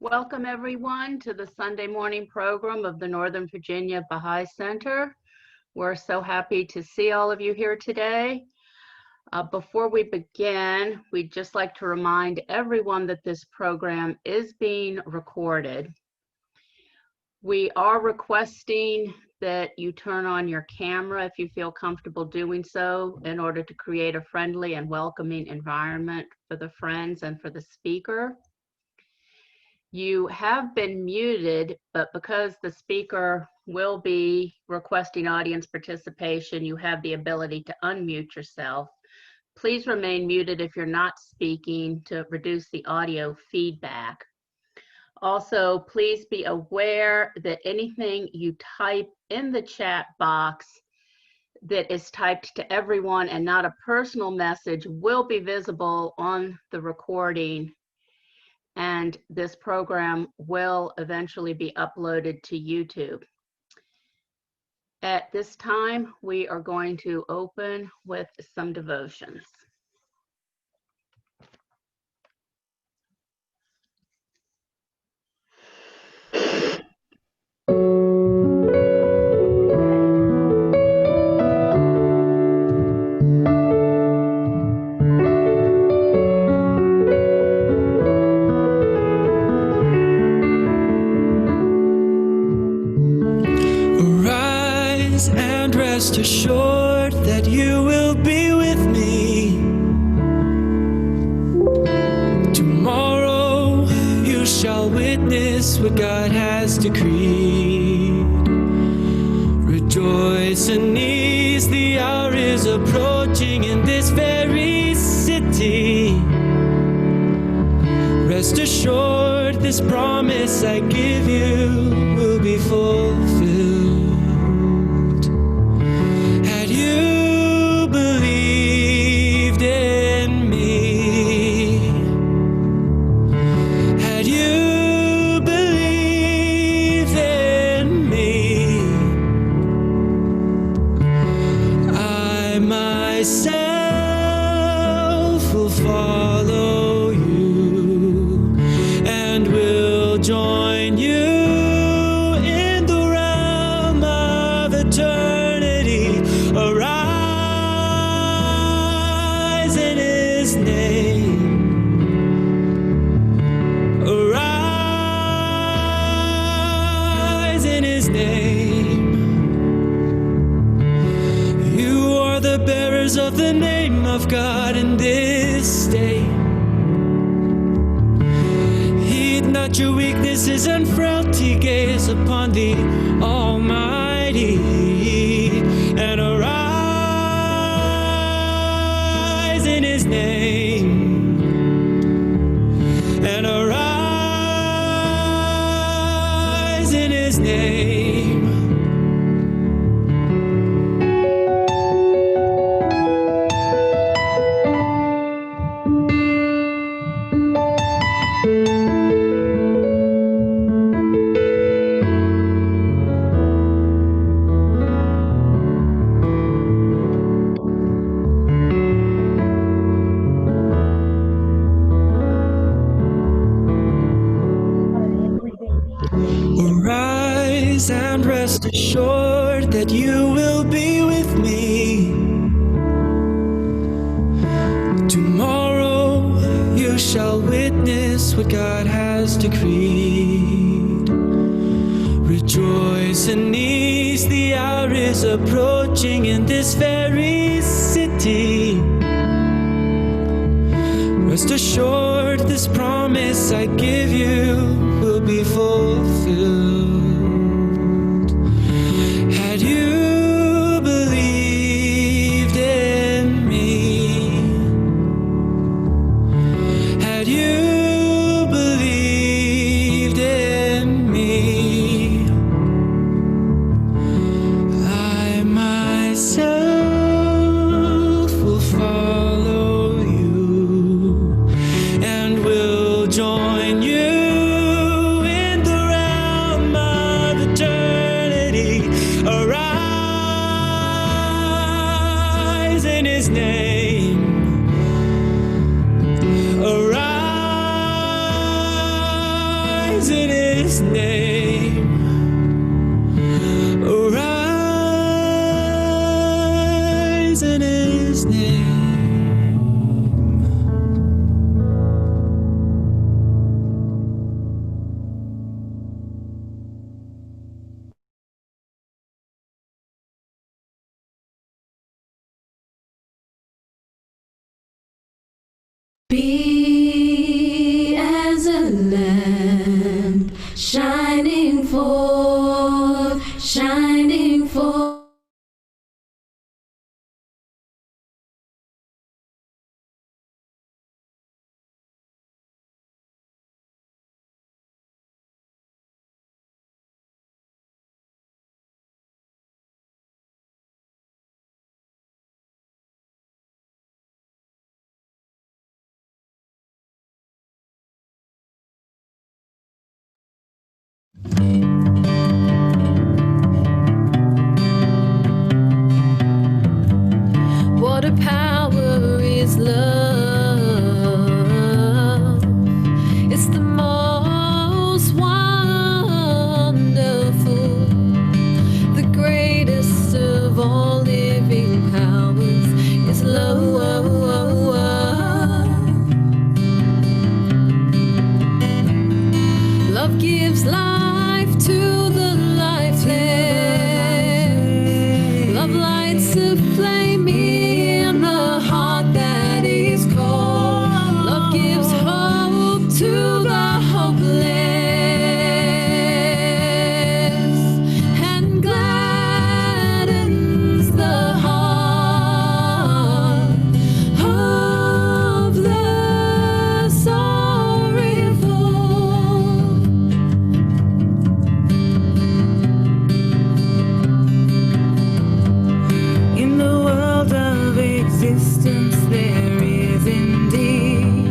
Welcome everyone to the Sunday morning program of the Northern Virginia Baha'i Center. We're so happy to see all of you here today. Before we begin, we'd just like to remind everyone that this program is being recorded. We are requesting that you turn on your camera if you feel comfortable doing so in order to create a friendly and welcoming environment for the friends and for the speaker. You have been muted, but because the speaker will be requesting audience participation, you have the ability to unmute yourself. Please remain muted if you're not speaking to reduce the audio feedback. Also, please be aware that anything you type in the chat box that is typed to everyone and not a personal message will be visible on the recording, and this program will eventually be uploaded to YouTube. At this time, we are going to open with some devotions. And rest assured that you will be with me. Tomorrow you shall witness what God has decreed. Rejoice and ease, the hour is approaching in this very city. Rest assured, this promise I give you will be fulfilled. Myself will follow you and will join you in the realm of eternity. Arise in His name. Arise in His name. The bearers of the name of God in this day. Heed not your weaknesses and frailty, gaze upon the Almighty and arise in His name, and arise in His name. Arise and rest assured that you will be with me. Tomorrow you shall witness what God has decreed. Rejoice and ease, the hour is approaching in this very city. Rest assured, this promise I give you will be fulfilled. Had you believed in me, had you believed in me, I myself will follow you and will join you in the realm of eternity. Arise in His name. Arise Arise in his name. Arise in his name. Be as a lamp, shining forth, shining forth. What a power is love. It's the most wonderful, the greatest of all living powers is love. Love gives life to the lifeless. Love lights a flame in the heart that is cold. Love gives hope to the hopeless and gladdens the heart of the sorrowful. In the world of existence, there is indeed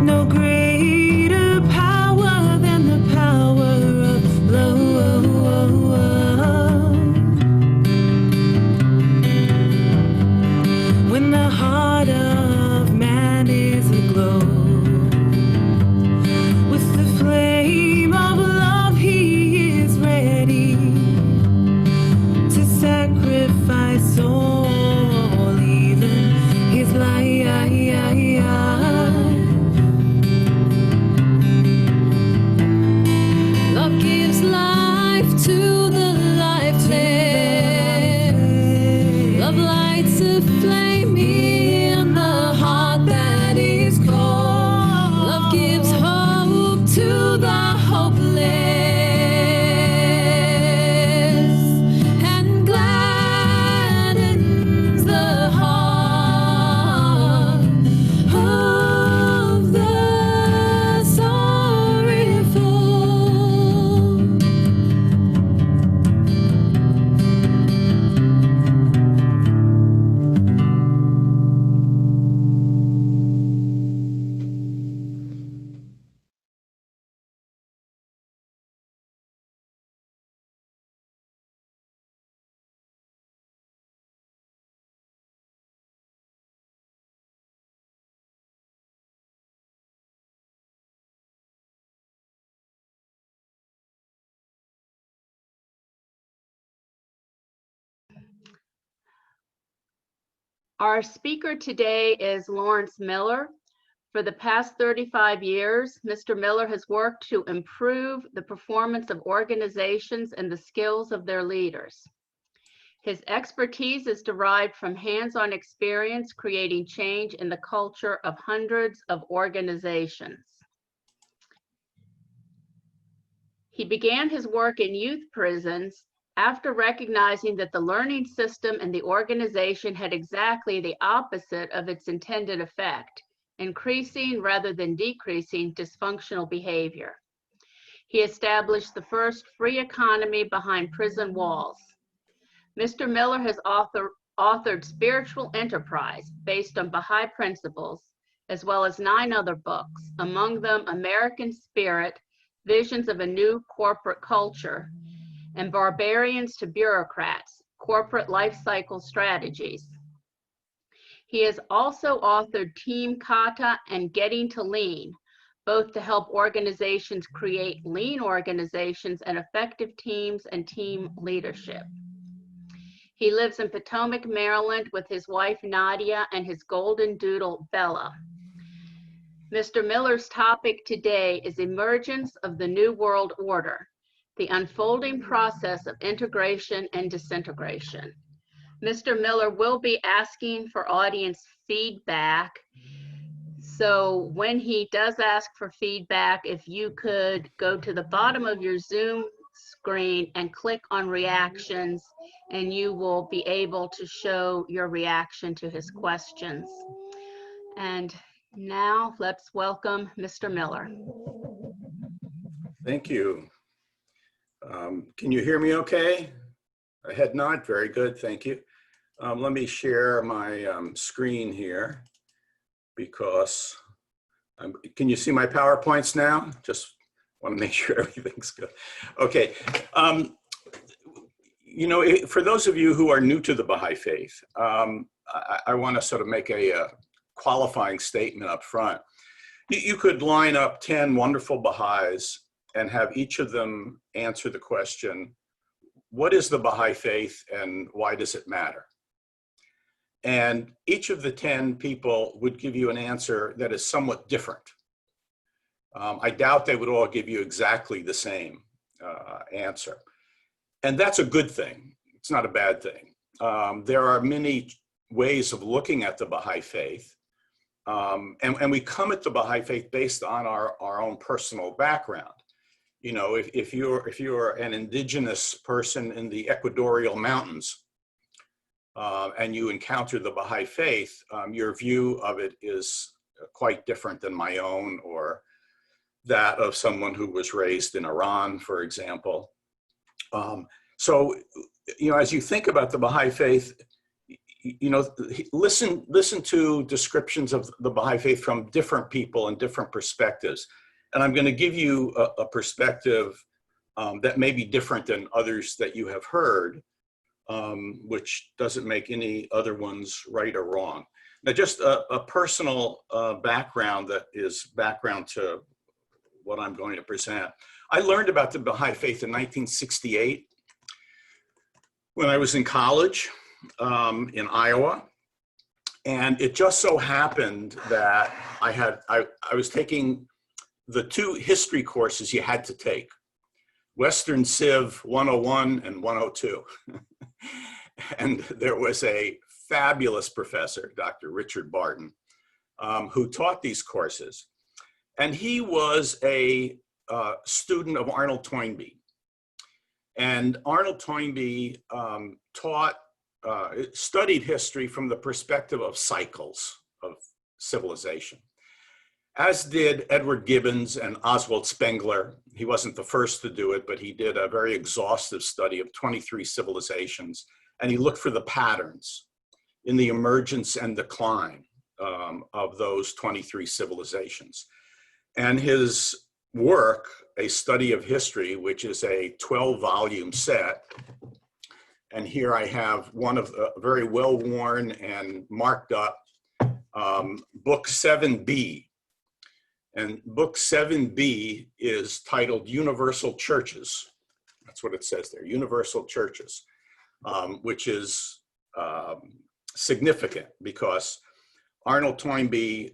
no greater power than the power of love. When the heart of man is aglow with the flame of love, he is ready to sacrifice all, even his life. Love gives life to the lifeless. Love lights a flame in the heart that is cold. Love gives hope to the hopeless and gladdens the heart of the sorrowful. Our speaker today is Lawrence Miller. For the past 35 years, Mr. Miller has worked to improve the performance of organizations and the skills of their leaders. His expertise is derived from hands-on experience creating change in the culture of hundreds of organizations. He began his work in youth prisons after recognizing that the learning system and the organization had exactly the opposite of its intended effect, increasing rather than decreasing dysfunctional behavior. He established the first free economy behind prison walls. Mr. Miller has authored Spiritual Enterprise based on Baha'i principles, as well as 9 other books, among them American Spirit, Visions of a New Corporate Culture, and Barbarians to Bureaucrats, Corporate Life Cycle Strategies. He has also authored Team Kata and Getting to Lean, both to help organizations create lean organizations and effective teams and team leadership. He lives in Potomac, Maryland with his wife, Nadia, and his golden doodle, Bella. Mr. Miller's topic today is Emergence of the New World Order, the unfolding process of integration and disintegration. Mr. Miller will be asking for audience feedback. So when he does ask for feedback, if you could go to the bottom of your Zoom screen and click on reactions, and you will be able to show your reaction to his questions. And now let's welcome Mr. Miller. Thank you. Can you hear me okay? A head nod, very good, thank you. Let me share my screen here because, can you see my PowerPoints now? Just want to make sure everything's good. Okay, you know, for those of you who are new to the Baha'i Faith, I want to sort of make a qualifying statement up front. You could line up 10 wonderful Baha'is and have each of them answer the question, what is the Baha'i Faith and why does it matter? And each of the 10 people would give you an answer that is somewhat different. I doubt they would all give you exactly the same answer. And that's a good thing. It's not a bad thing. There are many ways of looking at the Baha'i Faith. And we come at the Baha'i Faith based on our own personal background. You know, if you're an indigenous person in the Ecuadorial mountains and you encounter the Baha'i Faith, your view of it is quite different than my own or that of someone who was raised in Iran, for example. So, you know, as you think about the Baha'i Faith, you know, listen to descriptions of the Baha'i Faith from different people and different perspectives. And I'm going to give you a perspective that may be different than others that you have heard, which doesn't make any other ones right or wrong. Now, just a personal background that is background to what I'm going to present. I learned about the Baha'i Faith in 1968 when I was in college in Iowa. And it just so happened that I was taking the 2 history courses you had to take, Western Civ 101 and 102. And there was a fabulous professor, Dr. Richard Barton, who taught these courses. And he was a student of Arnold Toynbee. And Arnold Toynbee studied history from the perspective of cycles of civilization, as did Edward Gibbons and Oswald Spengler. He wasn't the first to do it, but he did a very exhaustive study of 23 civilizations, and he looked for the patterns in the emergence and decline of those 23 civilizations. And his work, A Study of History, which is a 12-volume set, and here I have one of the very well-worn and marked up book 7B. And book 7B is titled Universal Churches. That's what it says there, Universal Churches, which is significant because Arnold Toynbee,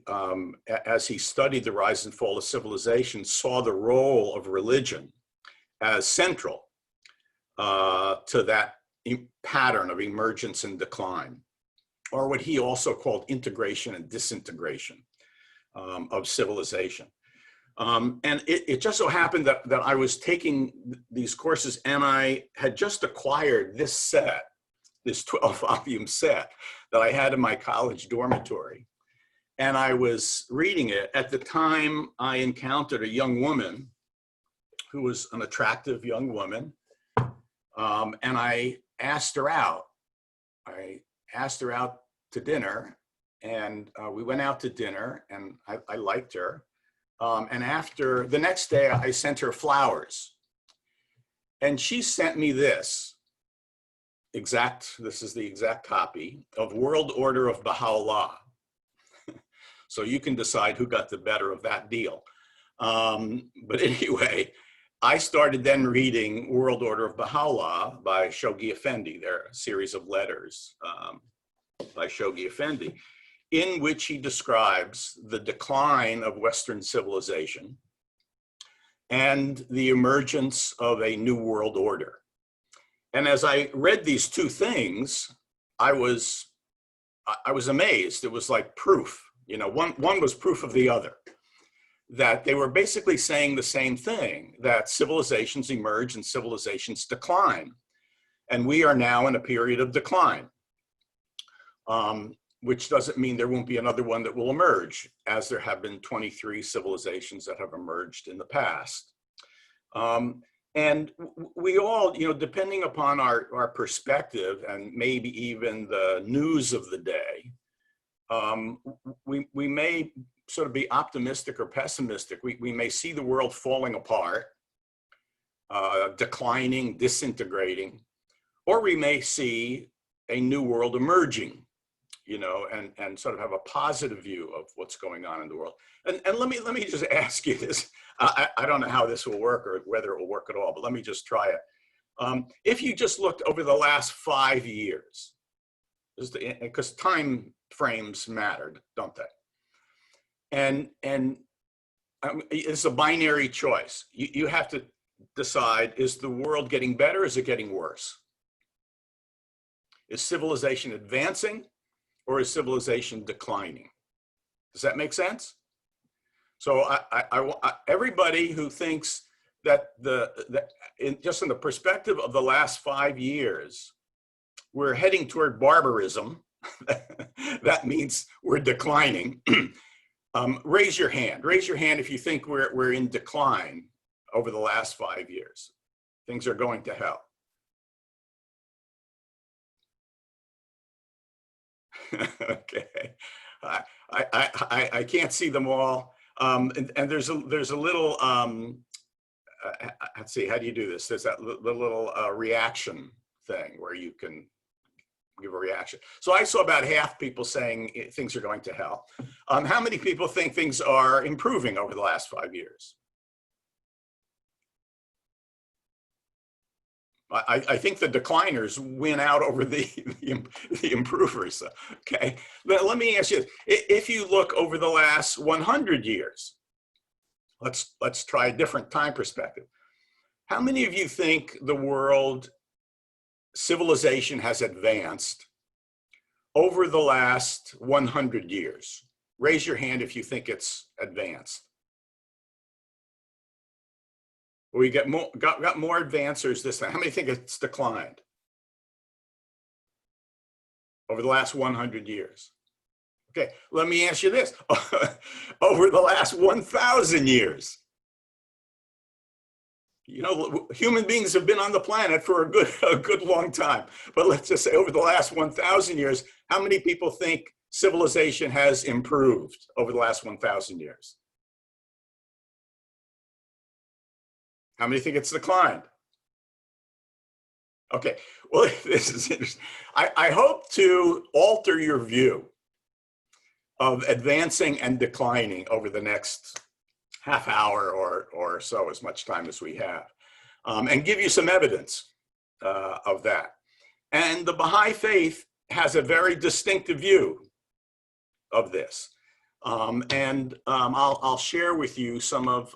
as he studied the rise and fall of civilization, saw the role of religion as central to that pattern of emergence and decline, or what he also called integration and disintegration of civilization. And it just so happened that I was taking these courses and I had just acquired this set, this 12-volume set that I had in my college dormitory. And I was reading it. At the time, I encountered a young woman who was an attractive young woman. And I asked her out. I asked her out to dinner, and we went out to dinner, and I liked her. And after the next day, I sent her flowers. And she sent me this is the exact copy of World Order of Baha'u'llah. So you can decide who got the better of that deal. But anyway, I started then reading World Order of Baha'u'llah by Shoghi Effendi. There are a series of letters by Shoghi Effendi, in which he describes the decline of Western civilization and the emergence of a new world order. And as I read these two things, I was amazed. It was like proof, you know, one was proof of the other, that they were basically saying the same thing, that civilizations emerge and civilizations decline. And we are now in a period of decline, which doesn't mean there won't be another one that will emerge, as there have been 23 civilizations that have emerged in the past. And we all, you know, depending upon our perspective and maybe even the news of the day, we may sort of be optimistic or pessimistic. We may see the world falling apart, declining, disintegrating, or we may see a new world emerging, you know, and sort of have a positive view of what's going on in the world. And let me just ask you this. I don't know how this will work or whether it will work at all, but let me just try it. If you just looked over the last 5 years, because time frames matter, don't they? And it's a binary choice. You have to decide, is the world getting better or is it getting worse? Is civilization advancing or is civilization declining? Does that make sense? So everybody who thinks that just in the perspective of the last 5 years, we're heading toward barbarism, that means we're declining. Raise your hand. Raise your hand if you think we're in decline over the last 5 years. Things are going to hell. Okay, I can't see them all, and there's a little let's see, how do you do this? There's that little reaction thing where you can give a reaction. So I saw about half people saying things are going to hell. How many people think things are improving over the last 5 years? I think the decliners win out over the improvers. Okay, let me ask you this. If you look over the last 100 years, let's try a different time perspective. How many of you think the world civilization has advanced over the last 100 years? Raise your hand if you think it's advanced. We got more advancers this time. How many think it's declined over the last 100 years? Okay, let me ask you this. Over the last 1,000 years, you know, human beings have been on the planet for a good long time. But let's just say over the last 1,000 years, how many people think civilization has improved over the last 1,000 years? How many think it's declined? Okay, well, this is interesting. I hope to alter your view of advancing and declining over the next half hour or so, as much time as we have, and give you some evidence of that. And the Baha'i faith has a very distinctive view of this. I'll share with you some of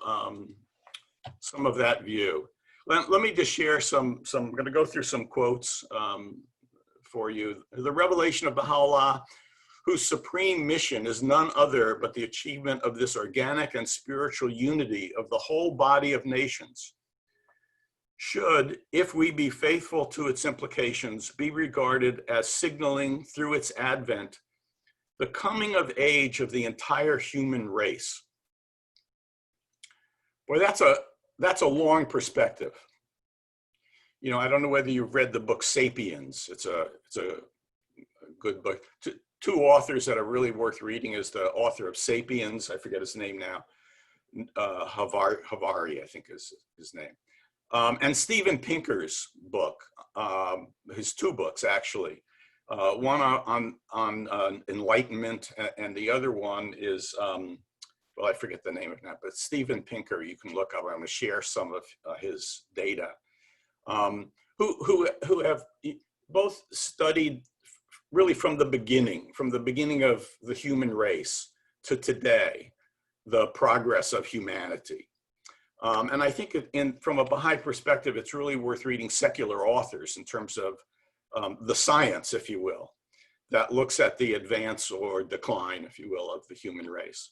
that view. Let me just share some, I'm going to go through some quotes for you. The revelation of Baha'u'llah, whose supreme mission is none other but the achievement of this organic and spiritual unity of the whole body of nations, should, if we be faithful to its implications, be regarded as signaling through its advent the coming of age of the entire human race. Boy, that's a long perspective. You know, I don't know whether you've read the book *Sapiens*. It's a good book. Two authors that are really worth reading is the author of *Sapiens*. I forget his name now. Havari, I think is his name. And Steven Pinker's book, his two books actually. One on enlightenment, and the other one is well, I forget the name of that, but Steven Pinker, you can look up. I'm going to share some of his data, who have both studied really from the beginning of the human race to today, the progress of humanity. And I think from a Baha'i perspective, it's really worth reading secular authors in terms of the science, if you will, that looks at the advance or decline, if you will, of the human race.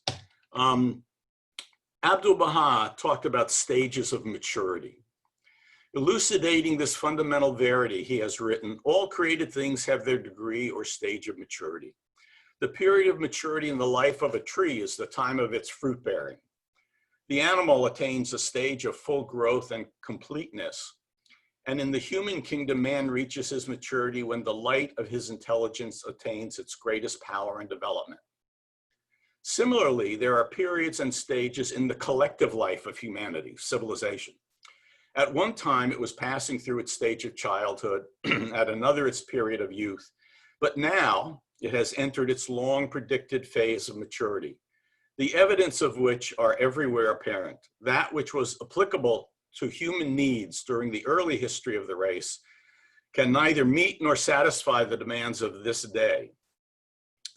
Abdu'l-Baha talked about stages of maturity. Elucidating this fundamental verity, he has written, all created things have their degree or stage of maturity. The period of maturity in the life of a tree is the time of its fruit bearing. The animal attains a stage of full growth and completeness. And in the human kingdom, man reaches his maturity when the light of his intelligence attains its greatest power and development. Similarly, there are periods and stages in the collective life of humanity, civilization. At one time, it was passing through its stage of childhood, at another, its period of youth. But now, it has entered its long predicted phase of maturity, the evidence of which are everywhere apparent. That which was applicable to human needs during the early history of the race can neither meet nor satisfy the demands of this day.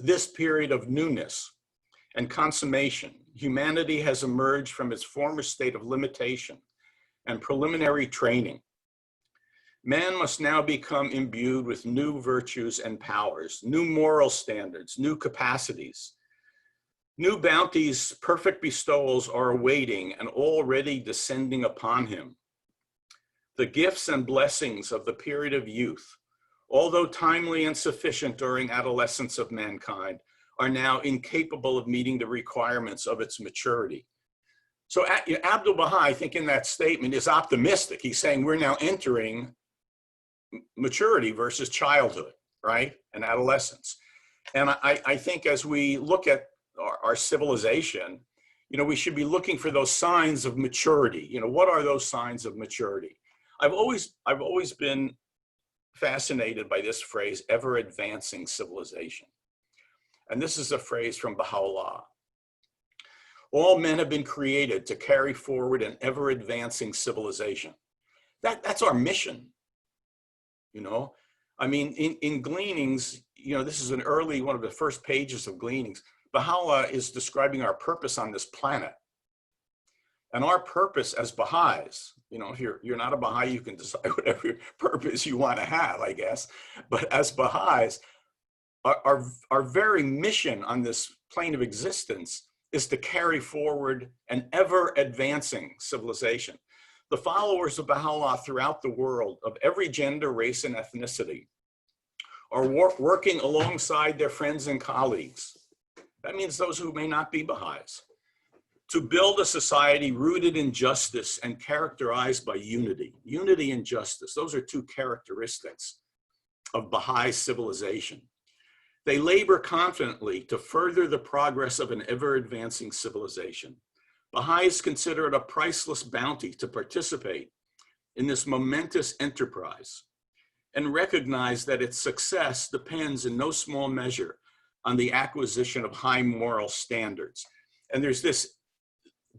This period of newness and consummation, humanity has emerged from its former state of limitation and preliminary training. Man must now become imbued with new virtues and powers, new moral standards, new capacities. New bounties, perfect bestowals are awaiting and already descending upon him. The gifts and blessings of the period of youth, although timely and sufficient during adolescence of mankind, are now incapable of meeting the requirements of its maturity. So Abdu'l-Baha, I think in that statement, is optimistic. He's saying we're now entering maturity versus childhood, right? And adolescence. And I think as we look at our civilization, we should be looking for those signs of maturity. What are those signs of maturity? I've always been fascinated by this phrase, ever advancing civilization. And this is a phrase from Baha'u'llah. All men have been created to carry forward an ever advancing civilization. That's our mission. I mean, in Gleanings, this is one of the first pages of Gleanings. Baha'u'llah is describing our purpose on this planet. And our purpose as Baha'is, if you're not a Baha'i, you can decide whatever purpose you want to have, I guess. But as Baha'is, our very mission on this plane of existence is to carry forward an ever advancing civilization. The followers of Baha'u'llah throughout the world of every gender, race, and ethnicity are working alongside their friends and colleagues. That means those who may not be Baha'is, to build a society rooted in justice and characterized by unity. Unity and justice, those are two characteristics of Baha'i civilization. They labor confidently to further the progress of an ever-advancing civilization. Baha'is consider it a priceless bounty to participate in this momentous enterprise and recognize that its success depends in no small measure on the acquisition of high moral standards. And there's this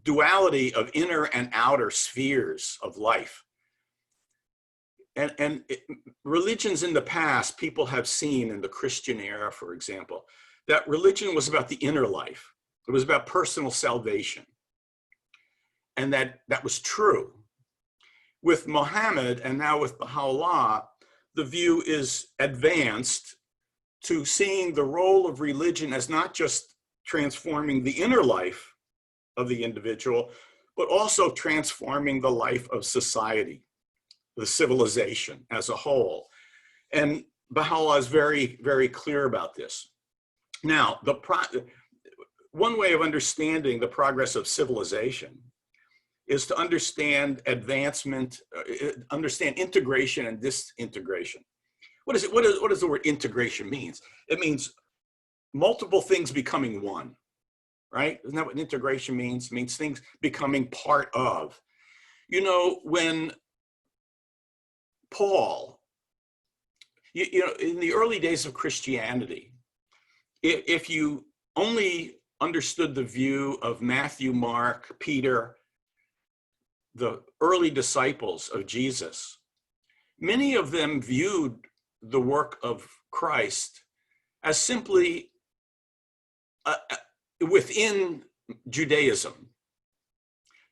duality of inner and outer spheres of life. And religions in the past, people have seen in the Christian era, for example, that religion was about the inner life. It was about personal salvation. And that was true. With Muhammad and now with Baha'u'llah, the view is advanced to seeing the role of religion as not just transforming the inner life of the individual, but also transforming the life of society, the civilization as a whole. And Baha'u'llah is very, very clear about this. Now, one way of understanding the progress of civilization is to understand advancement, understand integration and disintegration. What is it? What does the word integration means? It means multiple things becoming one, right? Isn't that what integration means? It means things becoming part of. When Paul, in the early days of Christianity, if you only understood the view of Matthew, Mark, Peter, the early disciples of Jesus, many of them viewed the work of Christ as simply within Judaism.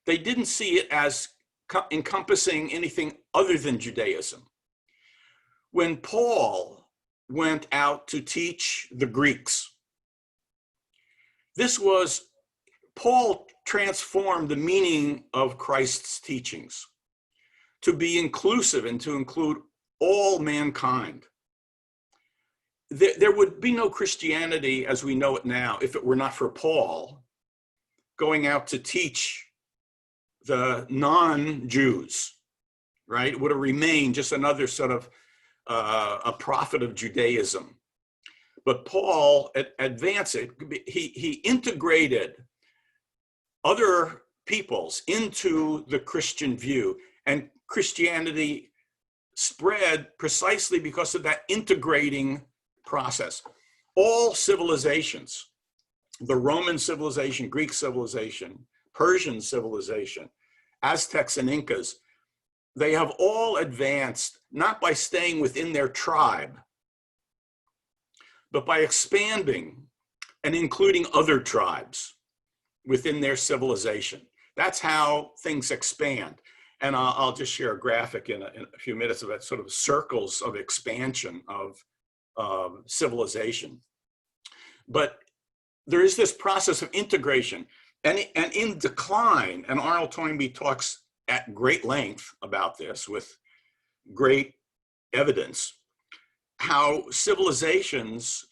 They didn't see it as encompassing anything other than Judaism. When Paul went out to teach the Greeks, Paul transformed the meaning of Christ's teachings to be inclusive and to include all mankind. There would be no Christianity as we know it now if it were not for Paul going out to teach the non-Jews, right? It would have remained just another sort of a prophet of Judaism. But Paul advanced it. He integrated other peoples into the Christian view, and Christianity spread precisely because of that integrating process. All civilizations, the Roman civilization, Greek civilization, Persian civilization, Aztecs and Incas, they have all advanced not by staying within their tribe, but by expanding and including other tribes within their civilization. That's how things expand. And I'll just share a graphic in a few minutes of that sort of circles of expansion of civilization. But there is this process of integration and in decline, and Arnold Toynbee talks at great length about this with great evidence, how civilizations,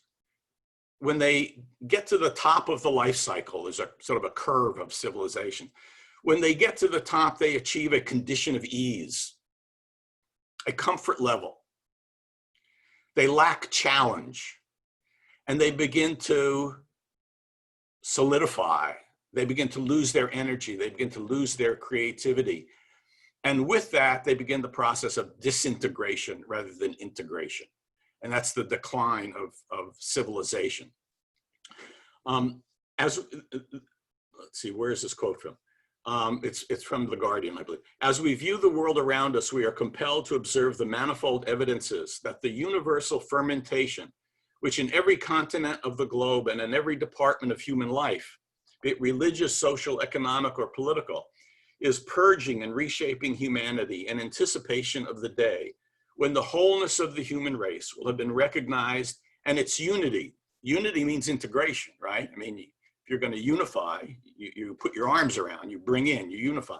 when they get to the top of the life cycle, there's a sort of a curve of civilization. When they get to the top, they achieve a condition of ease, a comfort level. They lack challenge, and they begin to solidify. They begin to lose their energy. They begin to lose their creativity. And with that, they begin the process of disintegration rather than integration. And that's the decline of civilization. Let's see, where is this quote from? It's from The Guardian, I believe. As we view the world around us, we are compelled to observe the manifold evidences that the universal fermentation, which in every continent of the globe and in every department of human life, be it religious, social, economic, or political, is purging and reshaping humanity in anticipation of the day when the wholeness of the human race will have been recognized and its unity. Unity means integration, right? I mean, if you're going to unify, you put your arms around, you bring in, you unify.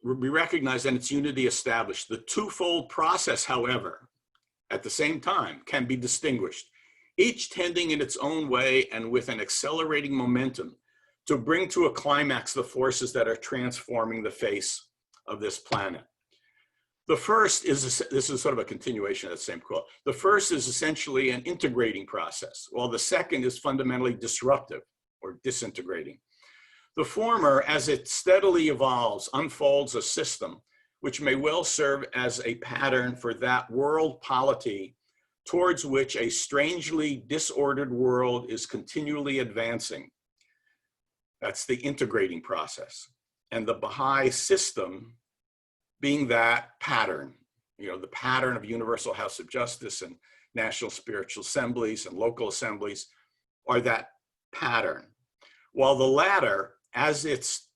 We recognize and its unity established. The twofold process, however, at the same time can be distinguished, each tending in its own way and with an accelerating momentum to bring to a climax the forces that are transforming the face of this planet. The first is, this is sort of a continuation of that same quote. The first is essentially an integrating process, while the second is fundamentally disruptive or disintegrating. The former, as it steadily evolves, unfolds a system which may well serve as a pattern for that world polity towards which a strangely disordered world is continually advancing. That's the integrating process. And the Baha'i system being that pattern, the pattern of Universal House of Justice and National Spiritual Assemblies and local assemblies are that pattern. While the latter, as its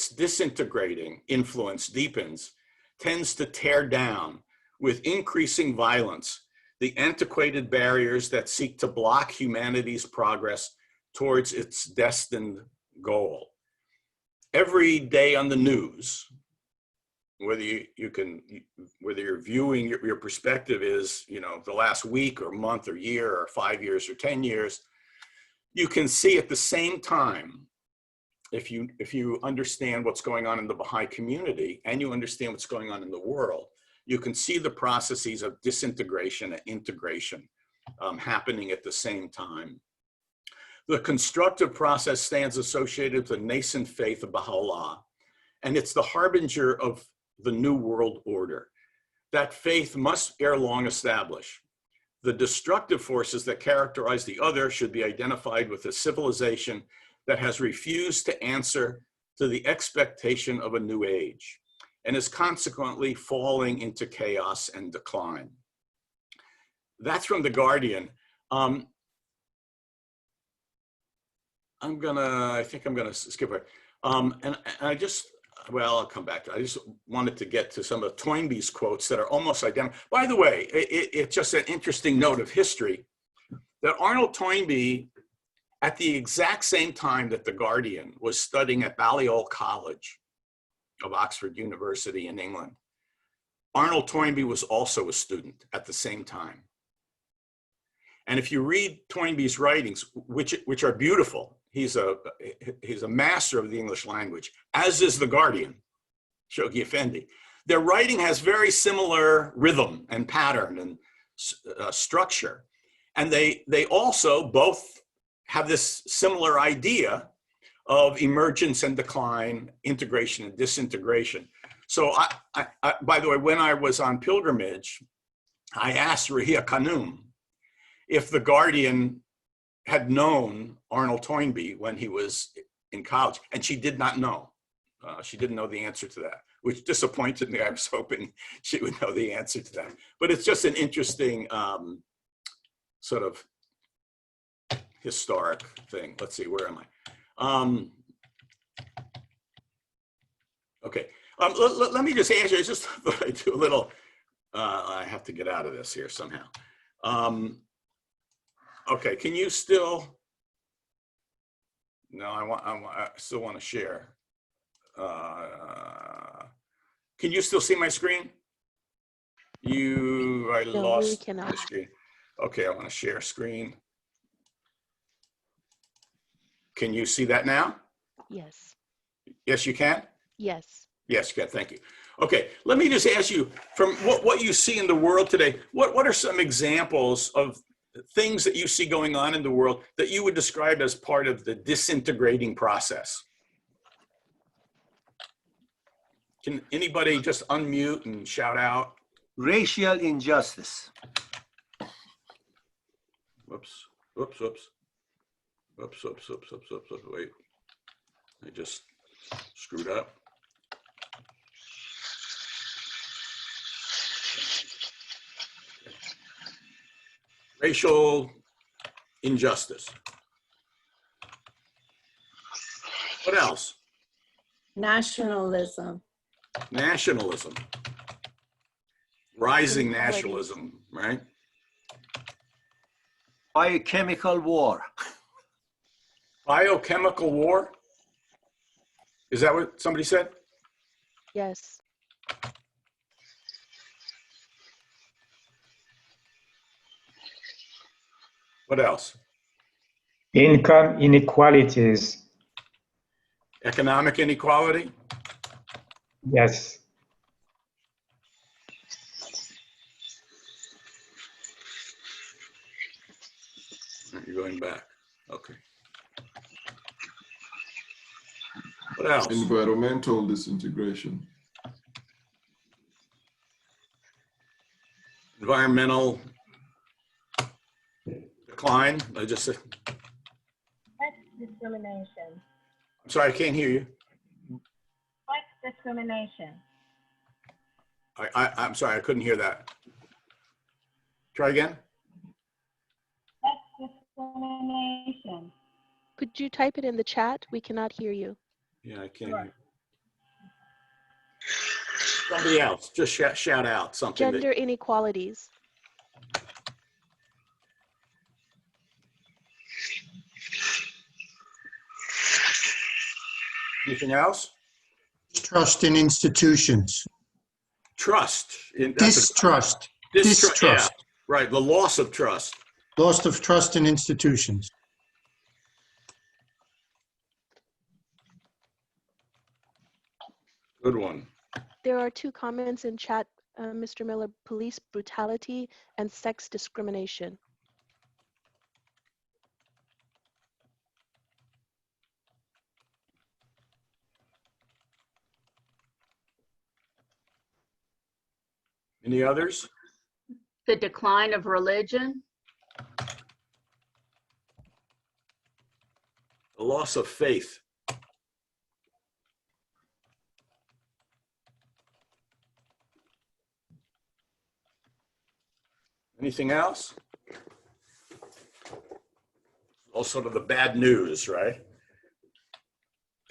disintegrating influence deepens, tends to tear down with increasing violence the antiquated barriers that seek to block humanity's progress towards its destined goal. Every day on the news, whether you're viewing your perspective is, the last week or month or year or 5 years or 10 years, you can see at the same time, if you understand what's going on in the Baha'i community and you understand what's going on in the world, you can see the processes of disintegration and integration happening at the same time. The constructive process stands associated with the nascent faith of Baha'u'llah, and it's the harbinger of the new world order. That faith must ere long establish The destructive forces that characterize the other should be identified with a civilization that has refused to answer to the expectation of a new age and is consequently falling into chaos and decline. That's from The Guardian. I think I'm gonna skip it. And I just, well, I'll come back to it. I just wanted to get to some of Toynbee's quotes that are almost identical. By the way, it's just an interesting note of history that Arnold Toynbee, at the exact same time that The Guardian was studying at Balliol College of Oxford University in England, Arnold Toynbee was also a student at the same time. And if you read Toynbee's writings, which are beautiful, he's a master of the English language, as is The Guardian, Shoghi Effendi. Their writing has very similar rhythm and pattern and structure. And they also both have this similar idea of emergence and decline, integration and disintegration. So by the way, when I was on pilgrimage, I asked Rahia Khanum if The Guardian had known Arnold Toynbee when he was in college, and she did not know. She didn't know the answer to that, which disappointed me. I was hoping she would know the answer to that. But it's just an interesting sort of historic thing. Let's see, where am I? Okay, let me just answer. I just thought I'd do a little, I have to get out of this here somehow. Okay, can you still, no, I still want to share. Can you still see my screen? I No, lost we cannot. the screen. Okay, I want to share screen. Can you see that now? Yes. Yes, you can? Yes. Yes, you can, thank you. Okay, let me just ask you, from what you see in the world today, what are some examples of things that you see going on in the world that you would describe as part of the disintegrating process? Can anybody just unmute and shout out? Racial injustice. Whoops. Wait, I just screwed up. Racial injustice. What else? Nationalism. Nationalism. Rising nationalism, right? Biochemical war. Biochemical war? Is that what somebody said? Yes. What else? Income inequalities. Economic inequality? Yes. You're going back. Okay. What else? Environmental disintegration. Environmental decline. I just said. Sex discrimination. I'm sorry, I can't hear you. Sex discrimination. I'm sorry, I couldn't hear that. Try again. Sex discrimination. Could you type it in the chat? We cannot hear you. Yeah, I can't hear you. Somebody else, just shout out something. Gender inequalities. Anything else? Trust in institutions. Trust. Distrust. Distrust. Yeah, right, the loss of trust. Loss of trust in institutions. Good one. There are 2 comments in chat, Mr. Miller: police brutality and sex discrimination. Any others? The decline of religion. The loss of faith. Anything else? All sort of the bad news, right?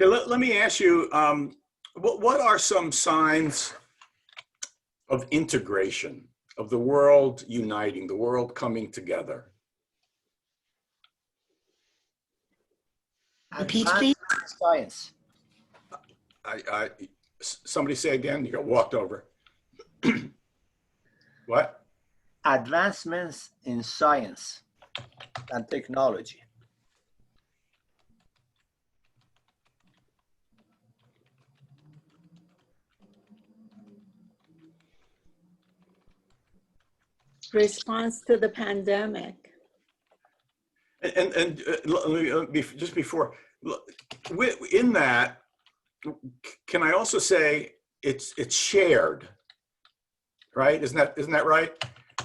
Okay, let me ask you, what are some signs of integration, of the world uniting, the world coming together? Repeat, please. Science. Somebody say again, you got walked over. What? Advancements in science and technology. Response to the pandemic. And just before, in that, can I also say it's shared, right? Isn't that right?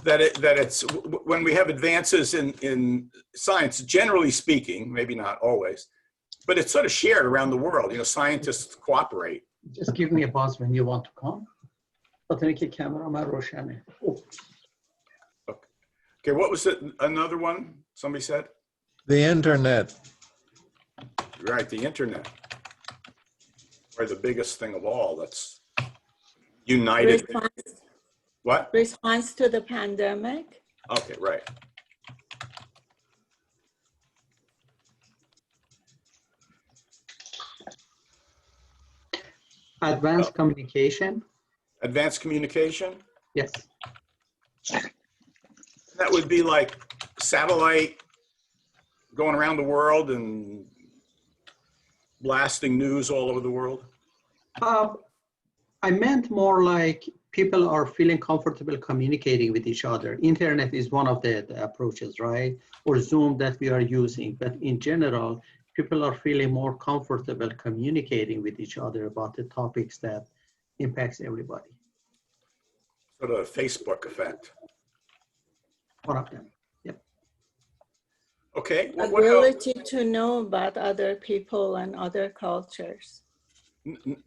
That it's when we have advances in science, generally speaking, maybe not always, but it's sort of shared around the world. You know, scientists cooperate. Just give me a buzz when you want to come. Okay, what was it? Another one somebody said? The internet. Right, the internet. Or the biggest thing of all that's united. What? Response to the pandemic. Okay, right. Advanced communication. Advanced communication? Yes. That would be like satellite going around the world and blasting news all over the world? I meant more like people are feeling comfortable communicating with each other. Internet is one of the approaches, right? Or Zoom that we are using. But in general, people are feeling more comfortable communicating with each other about the topics that impacts everybody. Sort of a Facebook effect. One of them, yep. Okay. Well, Ability to know about other people and other cultures.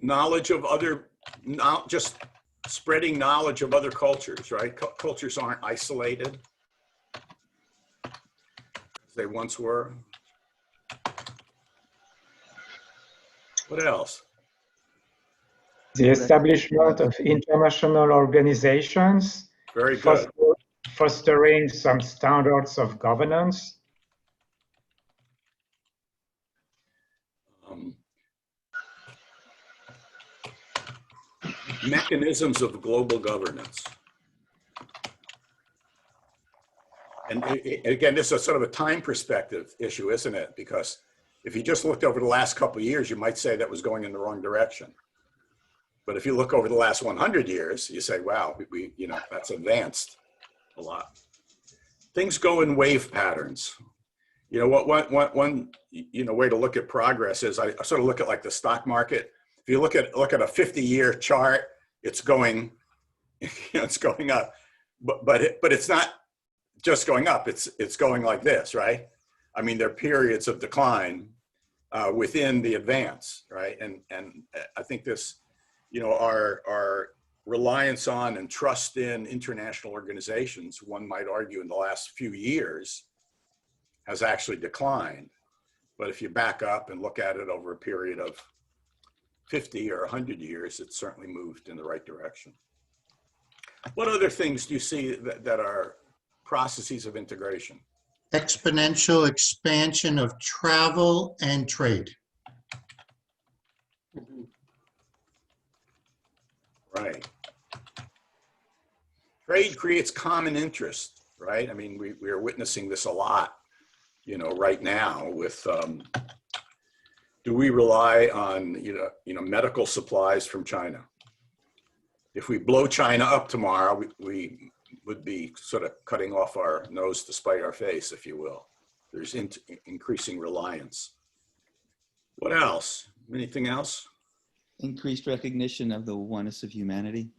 Knowledge of other, not just spreading knowledge of other cultures, right? Cultures aren't isolated as they once were. What else? The establishment of international organizations. Very good. Fostering some standards of governance. Mechanisms of global governance. And again, this is sort of a time perspective issue, isn't it? Because if you just looked over the last couple of years, you might say that was going in the wrong direction. But if you look over the last 100 years, you say, wow, you know, that's advanced a lot. Things go in wave patterns. You know, one way to look at progress is I sort of look at like the stock market. If you look at a 50-year chart, it's going, it's going up, but it's not just going up. It's going like this, right? I mean, there are periods of decline within the advance, right? And I think this, you know, our reliance on and trust in international organizations, one might argue in the last few years, has actually declined. But if you back up and look at it over a period of 50 or 100 years, it's certainly moved in the right direction. What other things do you see that are processes of integration? Exponential expansion of travel and trade. Right. Trade creates common interest, right? I mean, we are witnessing this a lot, you know, right now with, do we rely on, you know, medical supplies from China? If we blow China up tomorrow, we would be sort of cutting off our nose to spite our face, if you will. There's increasing reliance. What else? Anything else? Increased recognition of the oneness of humanity.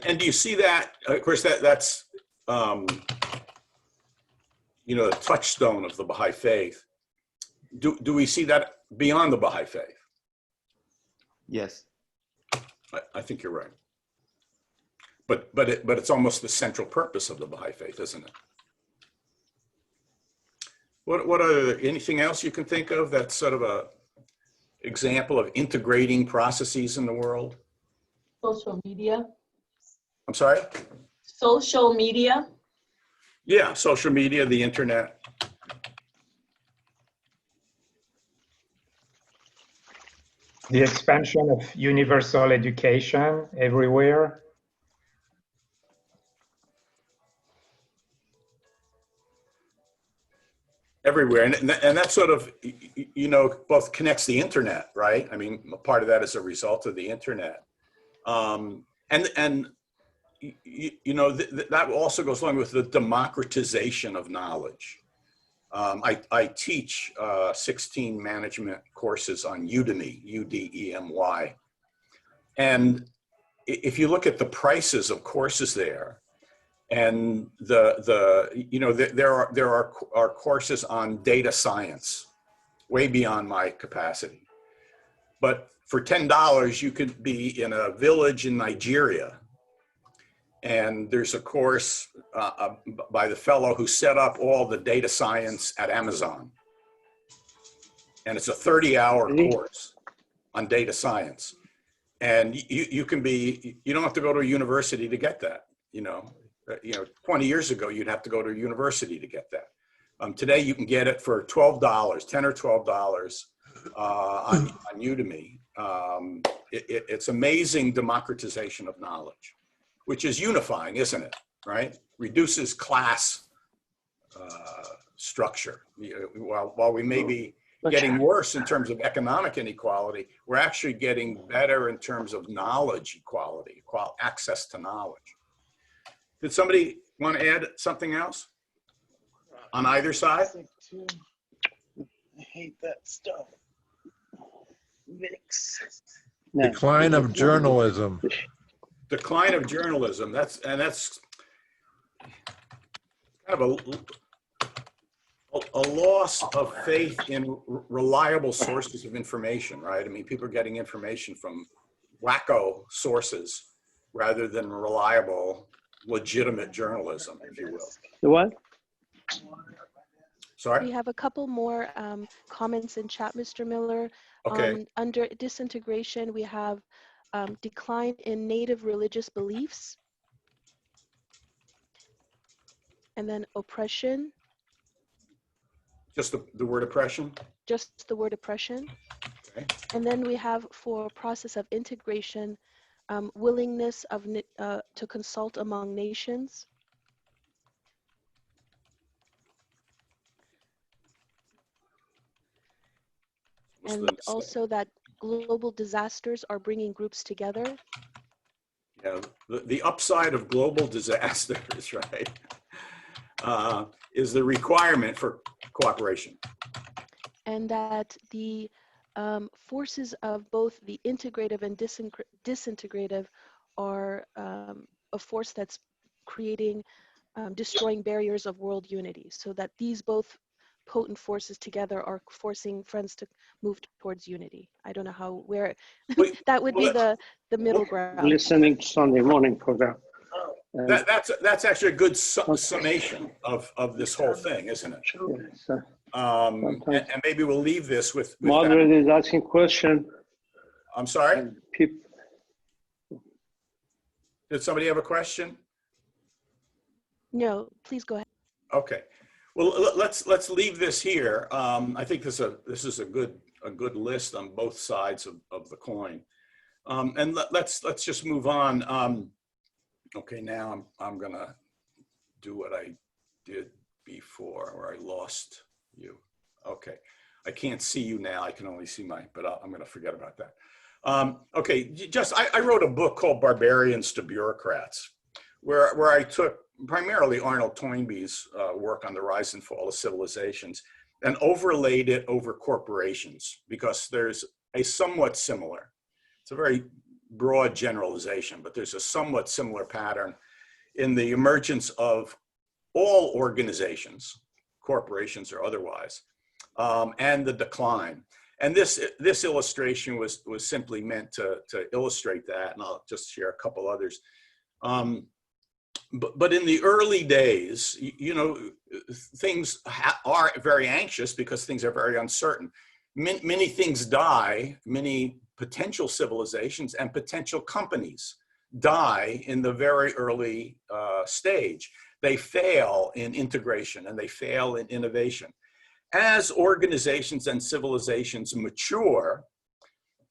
And do you see that? Of course, that's you know, the touchstone of the Baha'i faith. Do we see that beyond the Baha'i faith? Yes. I think you're right. But it's almost the central purpose of the Baha'i faith, isn't it? What are anything else you can think of that's sort of a example of integrating processes in the world? Social media. I'm sorry? Social media. Yeah, social media, the internet. The expansion of universal education everywhere. Everywhere, and that sort of, you know, both connects the internet, right? I mean, part of that is a result of the internet, and you know, that also goes along with the democratization of knowledge. I teach 16 management courses on Udemy, U-D-E-M-Y, and if you look at the prices of courses there, and you know, there are courses on data science, way beyond my capacity. But for $10, you could be in a village in Nigeria, and there's a course by the fellow who set up all the data science at Amazon, and it's a 30-hour course on data science, and you don't have to go to a university to get that, you know. 20 years ago, you'd have to go to a university to get that. Today, you can get it for $12, $10 or $12 on Udemy. It's amazing democratization of knowledge, which is unifying, isn't it? Right? Reduces class structure. While we may be getting worse in terms of economic inequality, we're actually getting better in terms of knowledge equality, access to knowledge. Did somebody want to add something else on either side? I hate that stuff. Mix. Decline of journalism. Decline of journalism. That's kind of a loss of faith in reliable sources of information, right? I mean, people are getting information from wacko sources rather than reliable, legitimate journalism, if you will. The what? Sorry? We have a couple more comments in chat, Mr. Miller. Okay. Under disintegration, we have decline in native religious beliefs. And then oppression. Just the word oppression? Just the word oppression. Okay. And then we have for process of integration, willingness of to consult among nations. And also that global disasters are bringing groups together. Yeah, the upside of global disasters, right, is the requirement for cooperation. And that the forces of both the integrative and disintegrative are a force that's creating, destroying barriers of world unity. So that these both potent forces together are forcing friends to move towards unity. I don't know where, that would be the middle ground. Listening to Sunday morning program. That's actually a good summation of this whole thing, isn't it? Yes, and maybe we'll leave this with moderator is asking question. I'm sorry? Did somebody have a question? No, please go ahead. Okay. Well, let's leave this here. I think this is a good list on both sides of the coin, and let's just move on. Okay, now I'm gonna do what I did before, where I lost you. Okay, I can't see you now. I can only see but I'm gonna forget about that. Okay, I wrote a book called Barbarians to Bureaucrats, where I took primarily Arnold Toynbee's work on the rise and fall of civilizations and overlaid it over corporations, because there's a somewhat similar, it's a very broad generalization, but there's a somewhat similar pattern in the emergence of all organizations, corporations or otherwise, and the decline. And this illustration was simply meant to illustrate that, and I'll just share a couple others. But in the early days, you know, things are very anxious because things are very uncertain. Many things die, many potential civilizations and potential companies die in the very early stage. They fail in integration and they fail in innovation. As organizations and civilizations mature,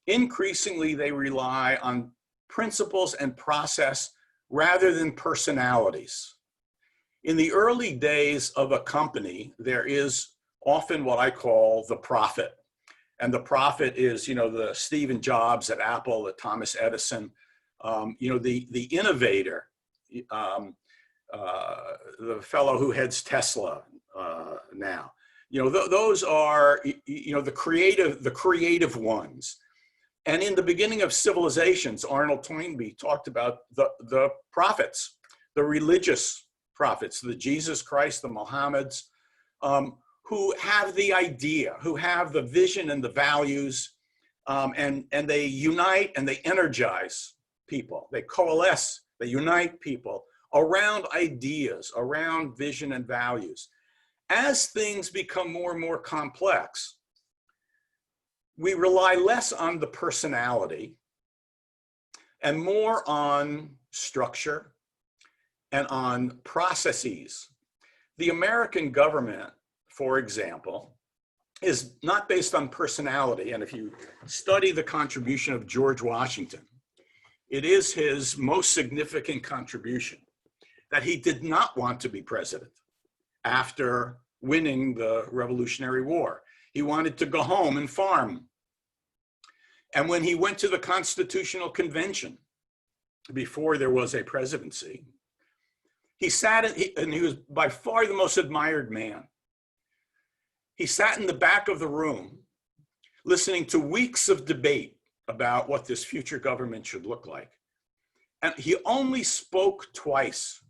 increasingly they rely on principles and process rather than personalities. In the early days of a company, there is often what I call the prophet. And the prophet is, you know, the Steve Jobs at Apple, the Thomas Edison, you know, the innovator, the fellow who heads Tesla now. You know, those are, you know, the creative ones. And in the beginning of civilizations, Arnold Toynbee talked about the prophets, the religious prophets, the Jesus Christ, the Mohammeds, who have the idea, who have the vision and the values, and they unite and they energize people. They coalesce, they unite people around ideas, around vision and values. As things become more and more complex, we rely less on the personality and more on structure and on processes. The American government, for example, is not based on personality. And if you study the contribution of George Washington, it is his most significant contribution that he did not want to be president after winning the Revolutionary War. He wanted to go home and farm. And when he went to the Constitutional Convention, before there was a presidency, he sat and he was by far the most admired man. He sat in the back of the room, listening to weeks of debate about what this future government should look like. And he only spoke twice,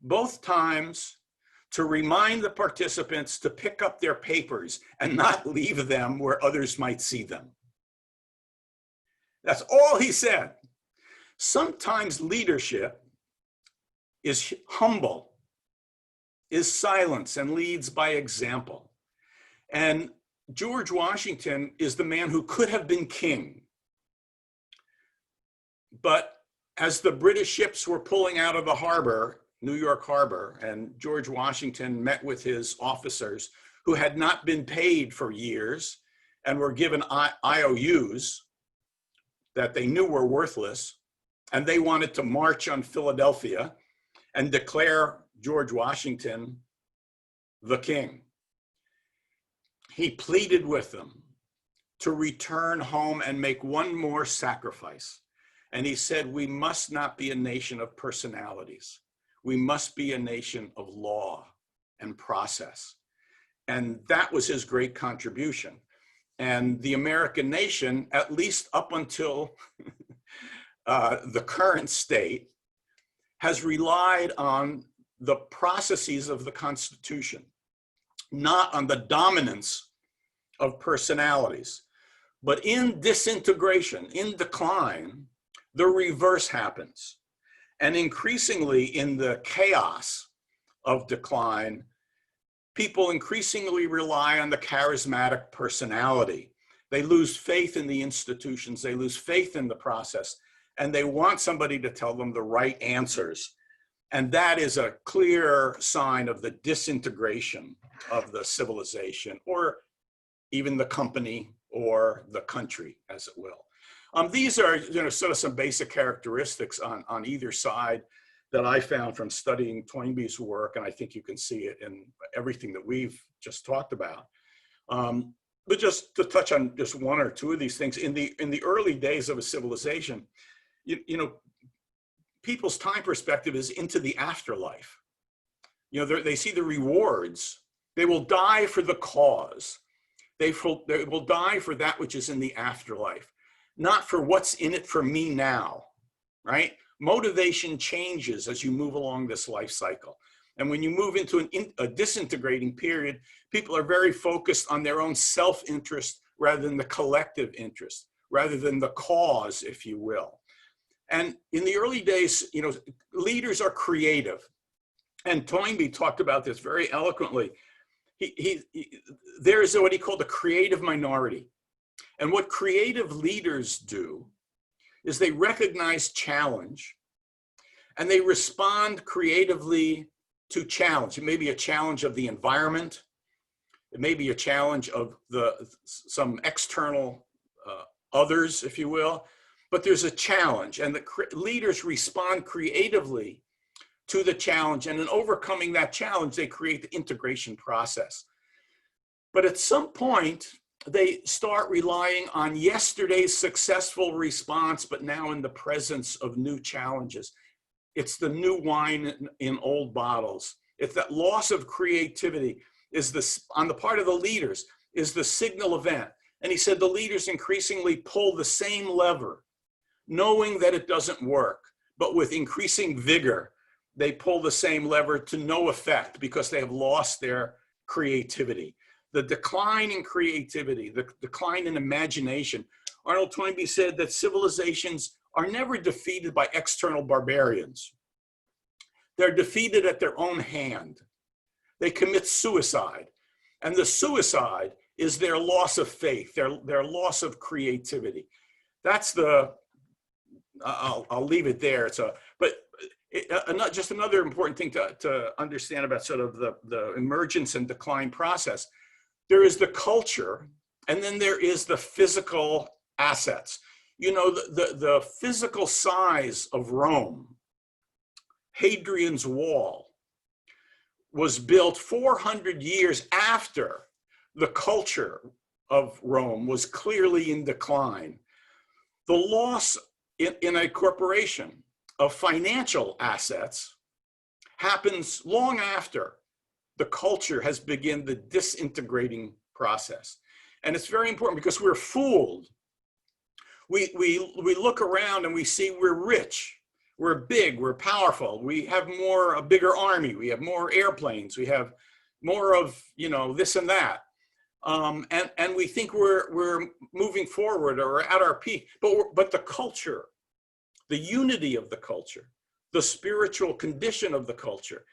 both times to remind the participants to pick up their papers and not leave them where others might see them. That's all he said. Sometimes leadership is humble, is silence, and leads by example. And George Washington is the man who could have been king. But as the British ships were pulling out of the harbor, New York Harbor, and George Washington met with his officers who had not been paid for years and were given IOUs that they knew were worthless, and they wanted to march on Philadelphia and declare George Washington the king. He pleaded with them to return home and make one more sacrifice. And he said, we must not be a nation of personalities. We must be a nation of law and process. And that was his great contribution. And the American nation, at least up until the current state, has relied on the processes of the Constitution, not on the dominance of personalities. But in disintegration, in decline, the reverse happens. And increasingly in the chaos of decline, people increasingly rely on the charismatic personality. They lose faith in the institutions, they lose faith in the process, and they want somebody to tell them the right answers. And that is a clear sign of the disintegration of the civilization, or even the company or the country, as it will. These are, you know, sort of some basic characteristics on either side that I found from studying Toynbee's work, and I think you can see it in everything that we've just talked about. But just to touch on just one or two of these things, in the early days of a civilization, you know, people's time perspective is into the afterlife. You know, they see the rewards. They will die for the cause. They will die for that which is in the afterlife. not for what's in it for me now, right? Motivation changes as you move along this life cycle. And when you move into a disintegrating period, people are very focused on their own self-interest rather than the collective interest, rather than the cause, if you will. And in the early days, you know, leaders are creative. And Toynbee talked about this very eloquently. There is what he called the creative minority. And what creative leaders do is they recognize challenge and they respond creatively to challenge. It may be a challenge of the environment. It may be a challenge of some external others, if you will, but there's a challenge, and the leaders respond creatively to the challenge, and in overcoming that challenge, they create the integration process. But at some point, they start relying on yesterday's successful response, but now in the presence of new challenges. It's the new wine in old bottles. It's that loss of creativity is on the part of the leaders is the signal event. And he said the leaders increasingly pull the same lever, knowing that it doesn't work, but with increasing vigor, they pull the same lever to no effect because they have lost their creativity. The decline in creativity, the decline in imagination. Arnold Toynbee said that civilizations are never defeated by external barbarians. They're defeated at their own hand. They commit suicide. And the suicide is their loss of faith, their loss of creativity. That's the, I'll leave it there. Just another important thing to understand about sort of the emergence and decline process. There is the culture, and then there is the physical assets. You know, the physical size of Rome, Hadrian's Wall, was built 400 years after the culture of Rome was clearly in decline. The loss in a corporation of financial assets happens long after the culture has begun the disintegrating process. And it's very important because we're fooled. We look around and we see we're rich, we're big, we're powerful, we have a bigger army, we have more airplanes, we have more of, you know, this and that. And we think we're moving forward or at our peak, but the culture, the unity of the culture, the spiritual condition of the culture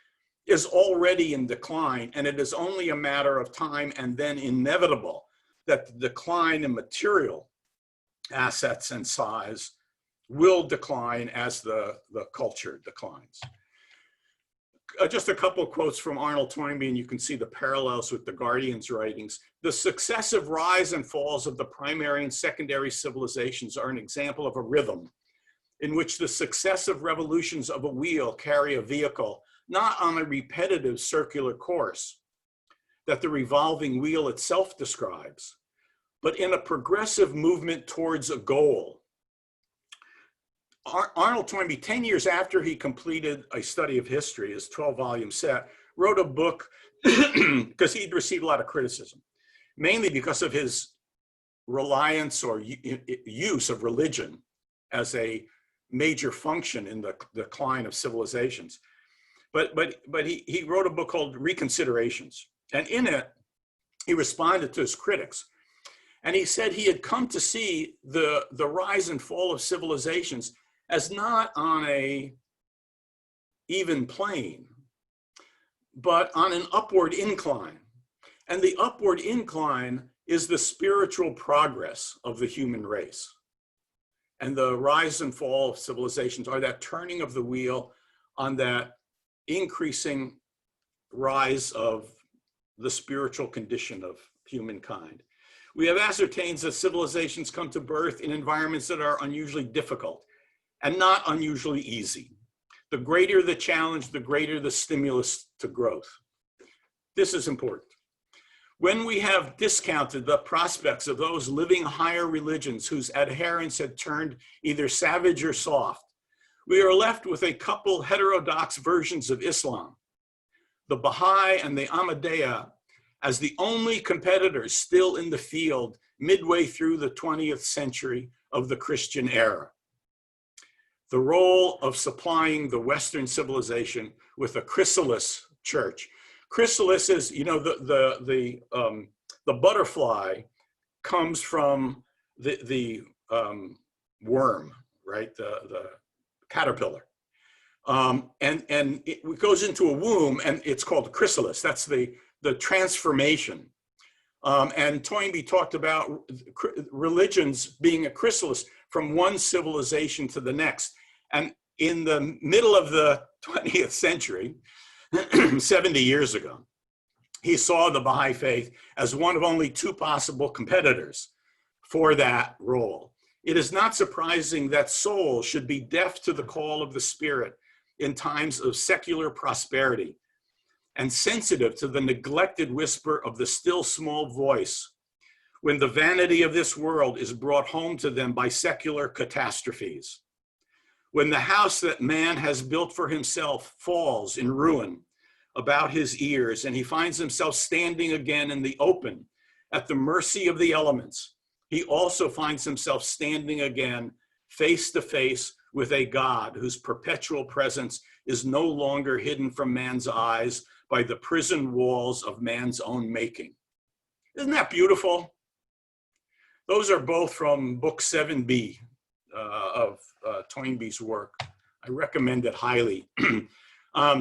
is already in decline, and it is only a matter of time and then inevitable that the decline in material assets and size will decline as the culture declines. Just a couple of quotes from Arnold Toynbee, and you can see the parallels with the Guardian's writings. The successive rise and falls of the primary and secondary civilizations are an example of a rhythm in which the successive revolutions of a wheel carry a vehicle not on a repetitive circular course that the revolving wheel itself describes, but in a progressive movement towards a goal. Arnold Toynbee, 10 years after he completed a study of history, his 12-volume set, wrote a book because he'd received a lot of criticism, mainly because of his reliance or use of religion as a major function in the decline of civilizations. But he wrote a book called Reconsiderations. And in it, he responded to his critics. And he said he had come to see the rise and fall of civilizations as not on a even plane, but on an upward incline. And the upward incline is the spiritual progress of the human race. And the rise and fall of civilizations are that turning of the wheel on that increasing rise of the spiritual condition of humankind. We have ascertained that civilizations come to birth in environments that are unusually difficult and not unusually easy. The greater the challenge, the greater the stimulus to growth. This is important. When we have discounted the prospects of those living higher religions whose adherents had turned either savage or soft, we are left with a couple heterodox versions of Islam, the Baha'i and the Ahmadiyya, as the only competitors still in the field midway through the 20th century of the Christian era. The role of supplying the Western civilization with a chrysalis church. Chrysalis is, you know, the butterfly comes from the worm, right? The caterpillar. And it goes into a womb, and it's called chrysalis. That's the transformation. And Toynbee talked about religions being a chrysalis from one civilization to the next. And in the middle of the 20th century, 70 years ago, he saw the Baha'i faith as one of only two possible competitors for that role. It is not surprising that souls should be deaf to the call of the Spirit in times of secular prosperity and sensitive to the neglected whisper of the still small voice when the vanity of this world is brought home to them by secular catastrophes. When the house that man has built for himself falls in ruin about his ears and he finds himself standing again in the open at the mercy of the elements, he also finds himself standing again face to face with a God whose perpetual presence is no longer hidden from man's eyes by the prison walls of man's own making. Isn't that beautiful? Those are both from book 7B of Toynbee's work. I recommend it highly.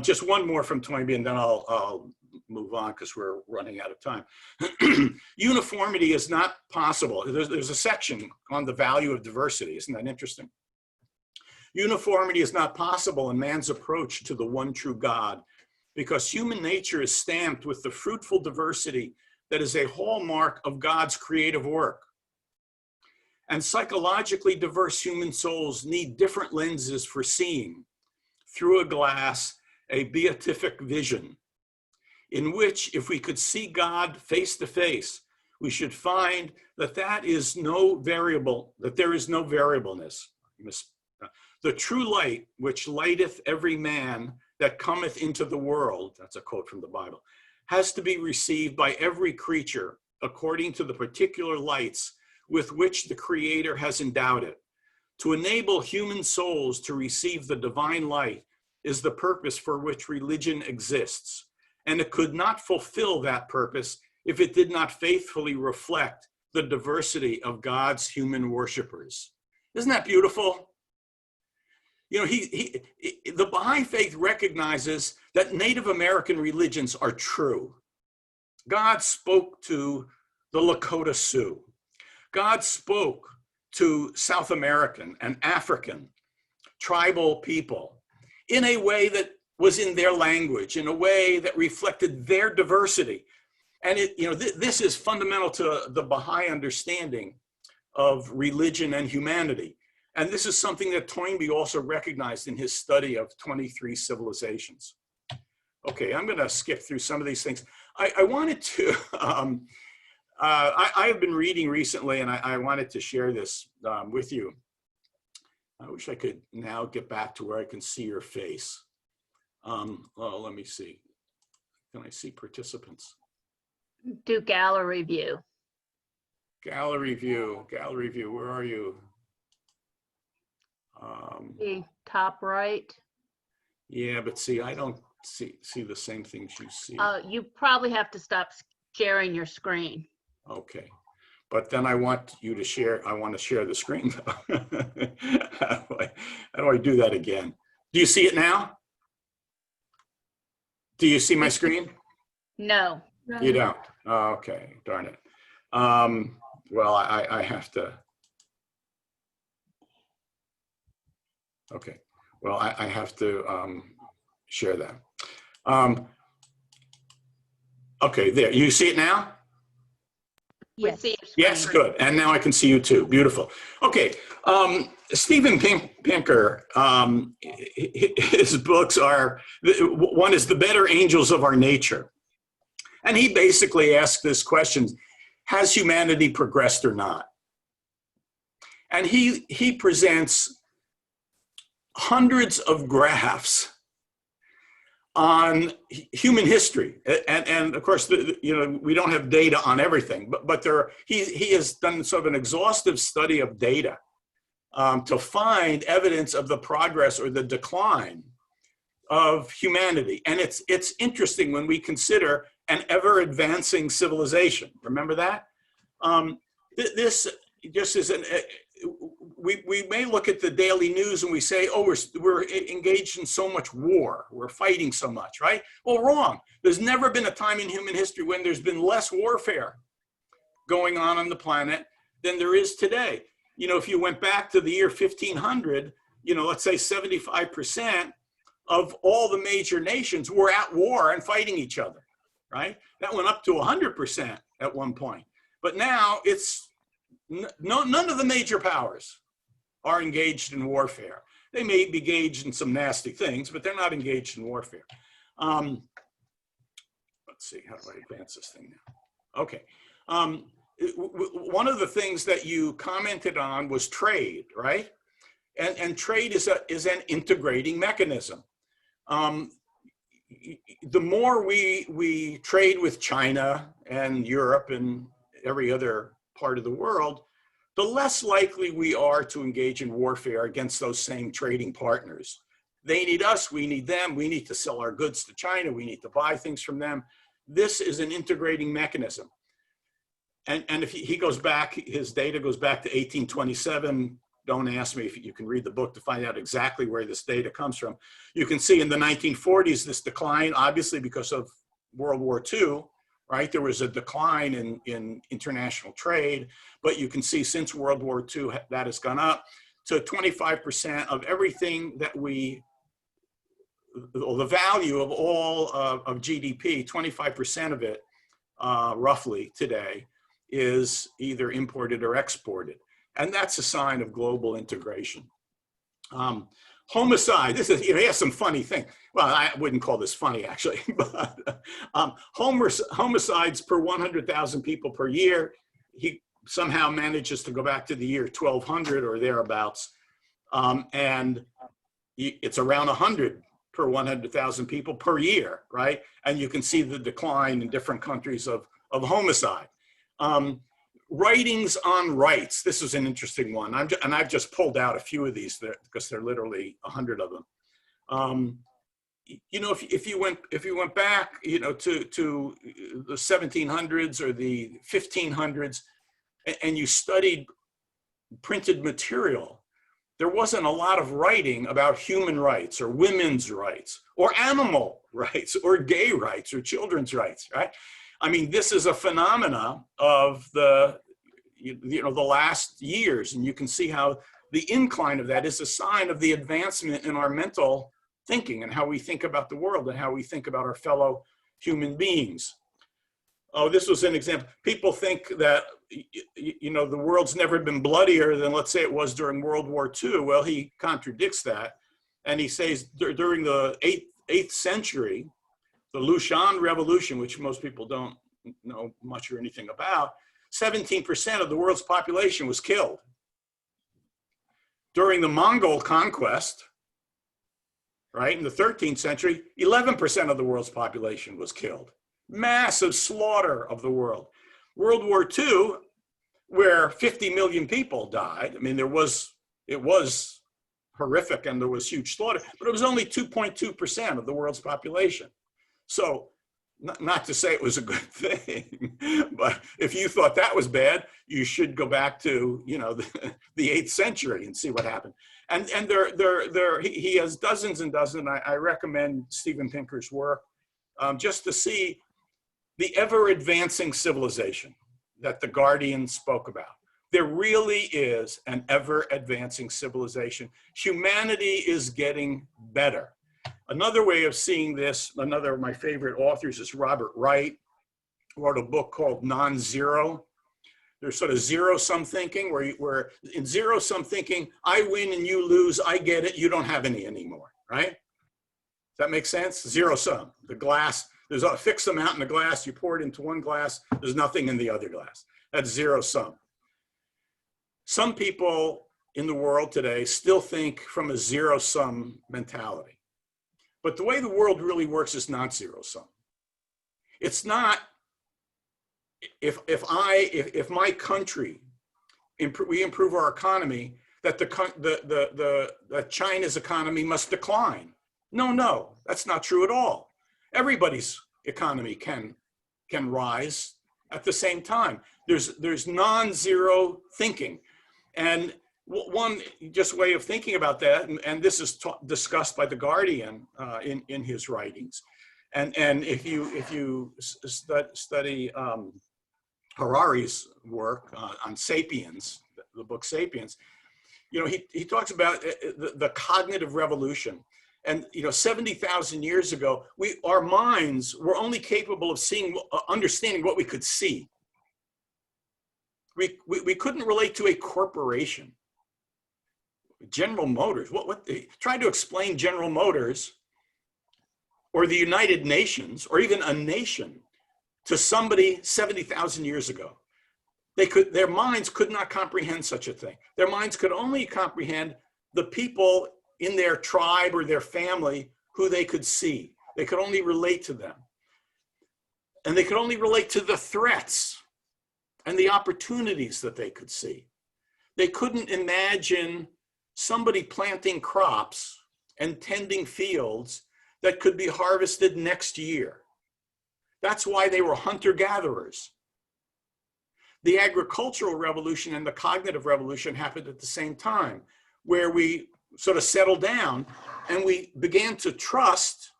Just one more from Toynbee, and then I'll move on because we're running out of time. Uniformity is not possible. There's a section on the value of diversity. Isn't that interesting? Uniformity is not possible in man's approach to the one true God, because human nature is stamped with the fruitful diversity that is a hallmark of God's creative work. And psychologically diverse human souls need different lenses for seeing, through a glass, a beatific vision, in which, if we could see God face to face, we should find that there is no variableness. The true light, which lighteth every man that cometh into the world, that's a quote from the Bible, has to be received by every creature according to the particular lights with which the Creator has endowed it. To enable human souls to receive the divine light is the purpose for which religion exists, and it could not fulfill that purpose if it did not faithfully reflect the diversity of God's human worshipers. Isn't that beautiful? You know, the Baha'i faith recognizes that Native American religions are true. God spoke to the Lakota Sioux. God spoke to South American and African tribal people in a way that was in their language, in a way that reflected their diversity. And this is fundamental to the Baha'i understanding of religion and humanity. And this is something that Toynbee also recognized in his study of 23 civilizations. Okay, I'm gonna skip through some of these things. I wanted to, I have been reading recently, and I wanted to share this with you. I wish I could now get back to where I can see your face. Well, let me see. Can I see participants? Do gallery view. Gallery view, where are you? The top right. Yeah, but see, I don't see the same things you see. You probably have to stop sharing your screen. Okay, but then I want you to share. I want to share the screen though. How do I do that again? Do you see it now? Do you see my screen? No. You don't. Oh, okay, darn it. Well, I have to. Okay, well, I have to share that. Okay, there, you see it now? Yes. We see your screen. Yes, good, and now I can see you too, beautiful. Okay, Steven Pinker, his books are, one is The Better Angels of Our Nature. And he basically asked this question, has humanity progressed or not? And he presents hundreds of graphs on human history, and of course, we don't have data on everything, but he has done sort of an exhaustive study of data to find evidence of the progress or the decline of humanity. And it's interesting when we consider an ever advancing civilization. Remember that? This just is we may look at the daily news and we say, oh, we're engaged in so much war, we're fighting so much, right? Well, wrong. There's never been a time in human history when there's been less warfare going on the planet than there is today. You know, if you went back to the year 1500, you know, let's say 75% of all the major nations were at war and fighting each other, right? That went up to 100% at one point. But now it's none of the major powers are engaged in warfare. They may be engaged in some nasty things, but they're not engaged in warfare. Let's see, how do I advance this thing now? Okay. One of the things that you commented on was trade, right? And trade is an integrating mechanism. The more we trade with China and Europe and every other part of the world, the less likely we are to engage in warfare against those same trading partners. They need us, we need them, we need to sell our goods to China, we need to buy things from them. This is an integrating mechanism. And if he goes back, his data goes back to 1827. Don't ask me if you can read the book to find out exactly where this data comes from. You can see in the 1940s, this decline, obviously because of World War II, right? There was a decline in international trade, but you can see since World War II, that has gone up to 25% of everything that the value of all of GDP, 25% of it roughly today is either imported or exported. And that's a sign of global integration. Homicide, this is, he has some funny thing. Well, I wouldn't call this funny actually, but homicides per 100,000 people per year, he somehow manages to go back to the year 1200 or thereabouts. And it's around 100 per 100,000 people per year, right? And you can see the decline in different countries of homicide. Writings on rights. This is an interesting one. I've just pulled out a few of these because there are literally 100 of them. You know, if you went back, you know, to the 1700s or the 1500s, and you studied printed material, there wasn't a lot of writing about human rights or women's rights or animal rights or gay rights or children's rights, right? I mean, this is a phenomena of the last years, and you can see how the incline of that is a sign of the advancement in our mental thinking and how we think about the world and how we think about our fellow human beings. Oh, this was an example. People think that, you know, the world's never been bloodier than, let's say, it was during World War II. Well, he contradicts that, and he says during the 8th century, the Lushan Revolution, which most people don't know much or anything about, 17% of the world's population was killed. During the Mongol conquest, right, in the 13th century, 11% of the world's population was killed. Massive slaughter of the world. World War II, where 50 million people died, I mean, it was horrific and there was huge slaughter, but it was only 2.2% of the world's population. So, not to say it was a good thing, but if you thought that was bad, you should go back to, you know, the 8th century and see what happened. And he has dozens and dozens. I recommend Steven Pinker's work just to see the ever advancing civilization that the Guardian spoke about. There really is an ever advancing civilization. Humanity is getting better. Another way of seeing this, another of my favorite authors is Robert Wright, who wrote a book called Non-Zero. There's sort of zero-sum thinking, where in zero-sum thinking, I win and you lose, I get it, you don't have any anymore, right? Does that make sense? Zero-sum. The glass, there's a fixed amount in the glass, you pour it into one glass, there's nothing in the other glass. That's zero-sum. Some people in the world today still think from a zero-sum mentality. But the way the world really works is not zero-sum. It's not, if my country, we improve our economy, that that China's economy must decline. No, that's not true at all. Everybody's economy can rise at the same time. There's non-zero thinking, and one just way of thinking about that, and this is discussed by the Guardian in his writings, and if you study Harari's work on 'Sapiens, the book *Sapiens*, he talks about the cognitive revolution. And 70,000 years ago, our minds were only capable of understanding what we could see. We couldn't relate to a corporation. General Motors, try to explain General Motors or the United Nations or even a nation to somebody 70,000 years ago. Their minds could not comprehend such a thing. Their minds could only comprehend the people in their tribe or their family who they could see. They could only relate to them. And they could only relate to the threats and the opportunities that they could see. They couldn't imagine somebody planting crops and tending fields that could be harvested next year. That's why they were hunter-gatherers. The agricultural revolution and the cognitive revolution happened at the same time, where we sort of settled down and we began to trust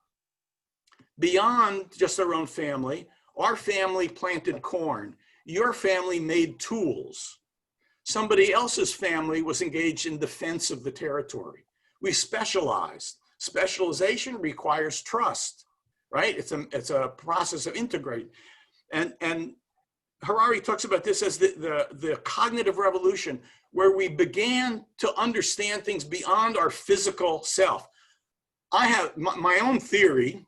beyond just our own family. Our family planted corn. Your family made tools. Somebody else's family was engaged in defense of the territory. We specialized. Specialization requires trust, right? It's a process of integrating. And Harari talks about this as the cognitive revolution, where we began to understand things beyond our physical self. I have my own theory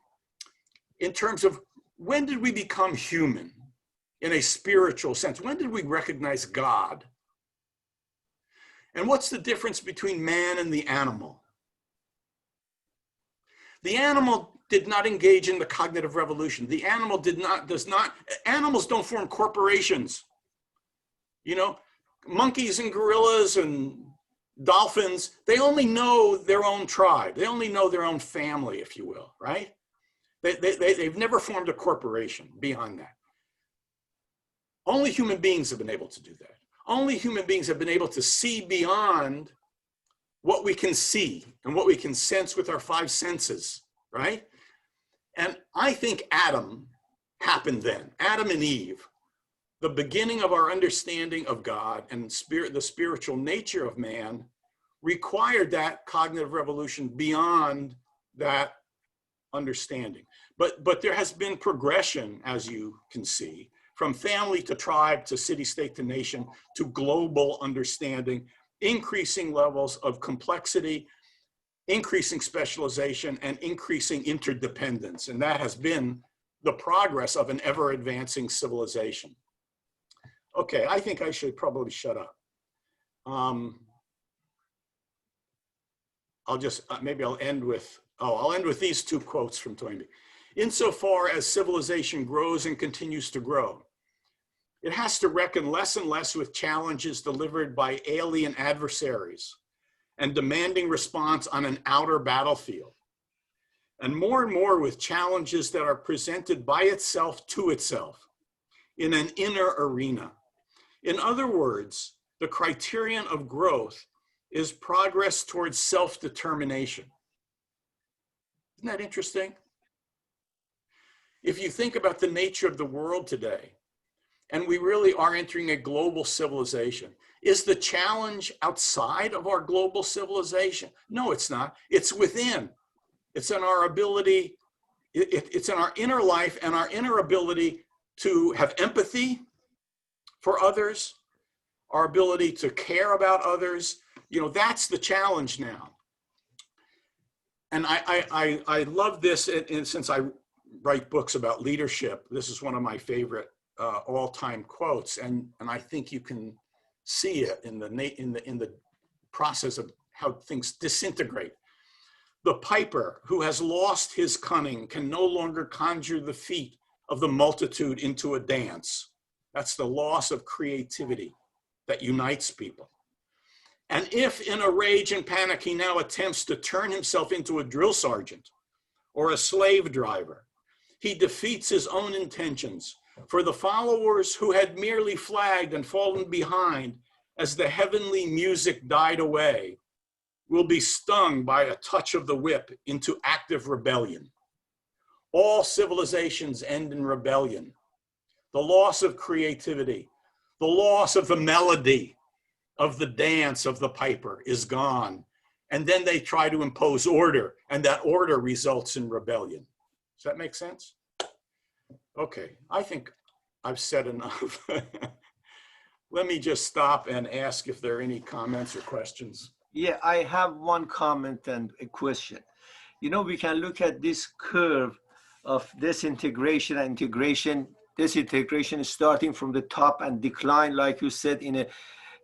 in terms of when did we become human in a spiritual sense? When did we recognize God? And what's the difference between man and the animal? The animal did not engage in the cognitive revolution. The animal animals don't form corporations. Monkeys and gorillas and dolphins, they only know their own tribe. They only know their own family, if you will, right? They've never formed a corporation beyond that. Only human beings have been able to do that. Only human beings have been able to see beyond what we can see and what we can sense with our five senses, right? And I think Adam happened then. Adam and Eve, the beginning of our understanding of God and the spiritual nature of man, required that cognitive revolution beyond that understanding. But there has been progression, as you can see, from family to tribe to city-state to nation to global understanding, increasing levels of complexity, increasing specialization, and increasing interdependence. And that has been the progress of an ever-advancing civilization. Okay, I think I should probably shut up. I'll end with these two quotes from Toynbee. Insofar as civilization grows and continues to grow, it has to reckon less and less with challenges delivered by alien adversaries and demanding response on an outer battlefield, and more with challenges that are presented by itself to itself in an inner arena. In other words, the criterion of growth is progress towards self-determination. Isn't that interesting? If you think about the nature of the world today, and we really are entering a global civilization, is the challenge outside of our global civilization? No, it's not. It's within. It's in our ability, it's in our inner life and our inner ability to have empathy for others, our ability to care about others. That's the challenge now. And I love this, and since I write books about leadership, this is one of my favorite all-time quotes, and I think you can see it in the process of how things disintegrate. The piper who has lost his cunning can no longer conjure the feet of the multitude into a dance. That's the loss of creativity that unites people. And if in a rage and panic he now attempts to turn himself into a drill sergeant or a slave driver, he defeats his own intentions. For the followers who had merely flagged and fallen behind as the heavenly music died away will be stung by a touch of the whip into active rebellion. All civilizations end in rebellion. The loss of creativity, the loss of the melody of the dance of the piper is gone. And then they try to impose order, and that order results in rebellion. Does that make sense? Okay, I think I've said enough. Let me just stop and ask if there are any comments or questions. Yeah, I have one comment and a question. You know, we can look at this curve of disintegration and integration. Disintegration is starting from the top and decline, like you said, in an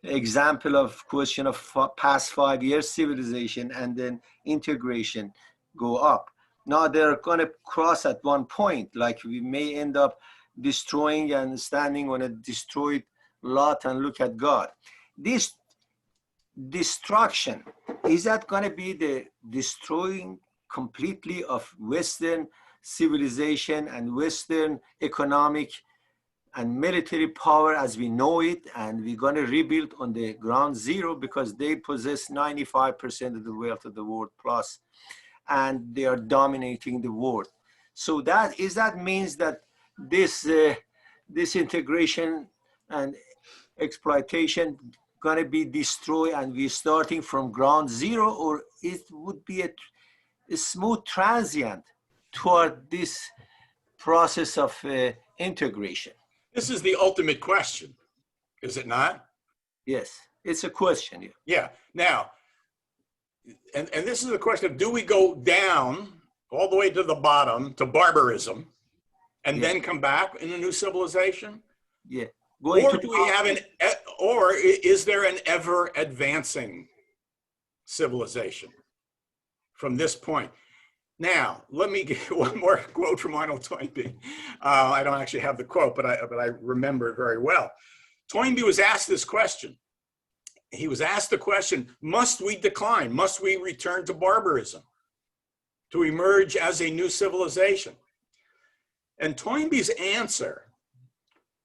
example of question of past 5 years civilization, and then integration go up. Now they're going to cross at one point, like we may end up destroying and standing on a destroyed lot and look at God. This destruction, is that going to be the destroying completely of Western civilization and Western economic and military power as we know it, and we're going to rebuild on the ground zero because they possess 95% of the wealth of the world plus, and they are dominating the world. So that means that this integration and exploitation going to be destroyed and we're starting from ground zero, or it would be a smooth transient toward this process of integration? This is the ultimate question, is it not? Yes, it's a question. Yeah. Now, and this is the question of, do we go down all the way to the bottom to barbarism and then come back in a new civilization? Yeah. Or do we have or is there an ever advancing civilization from this point? Now, let me give one more quote from Arnold Toynbee. I don't actually have the quote, but I remember it very well. Toynbee was asked this question. He was asked the question, must we decline? Must we return to barbarism to emerge as a new civilization? And Toynbee's answer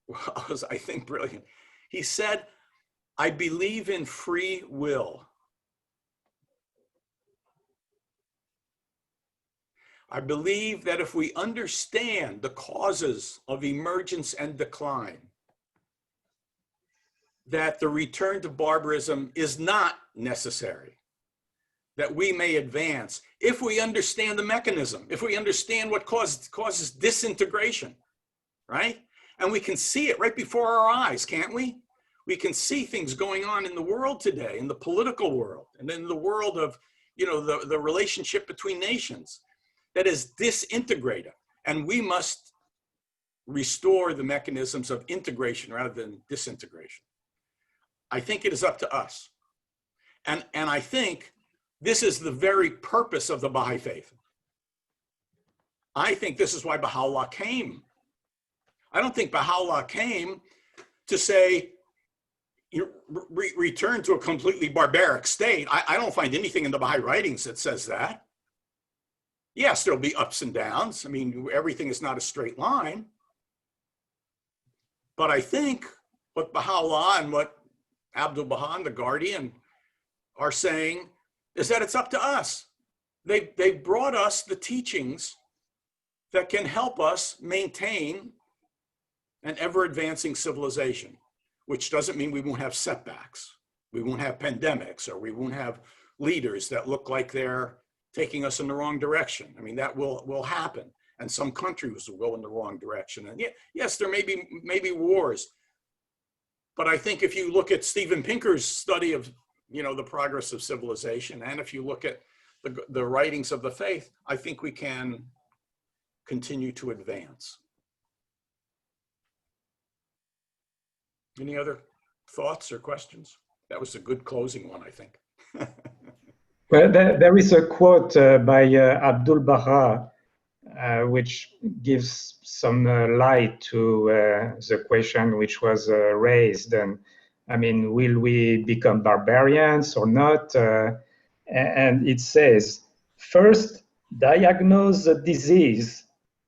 was, I think, brilliant. He said, I believe in free will. I believe that if we understand the causes of emergence and decline, that the return to barbarism is not necessary, that we may advance if we understand the mechanism, if we understand what causes disintegration, right? And we can see it right before our eyes, can't we? We can see things going on in the world today, in the political world, and in the world of, you know, the relationship between nations that is disintegrated. And we must restore the mechanisms of integration rather than disintegration. I think it is up to us. And I think this is the very purpose of the Baha'i faith. I think this is why Baha'u'llah came. I don't think Baha'u'llah came to say, return to a completely barbaric state. I don't find anything in the Baha'i writings that says that. Yes, there'll be ups and downs. I mean, everything is not a straight line. But I think what Baha'u'llah and what Abdul Baha and the Guardian are saying is that it's up to us. They brought us the teachings that can help us maintain an ever-advancing civilization, which doesn't mean we won't have setbacks. We won't have pandemics, or we won't have leaders that look like they're taking us in the wrong direction. I mean, that will happen. And some countries will go in the wrong direction. And yes, there may be wars. But I think if you look at Steven Pinker's study of, you know, the progress of civilization, and if you look at the writings of the faith, I think we can continue to advance. Any other thoughts or questions? That was a good closing one, I think. Well, there is a quote by Abdul Baha, which gives some light to the question which was raised. And I mean, will we become barbarians or not? And it says, first, diagnose the disease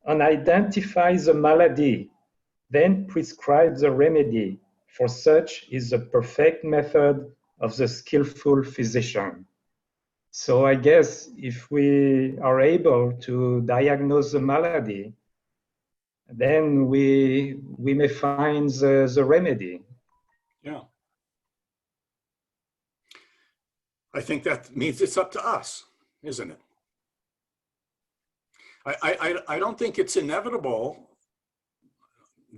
and identify the malady, then prescribe the remedy. For such is the perfect method of the skillful physician. So I guess if we are able to diagnose the malady, then we may find the remedy. Yeah. I think that means it's up to us, isn't it? I don't think it's inevitable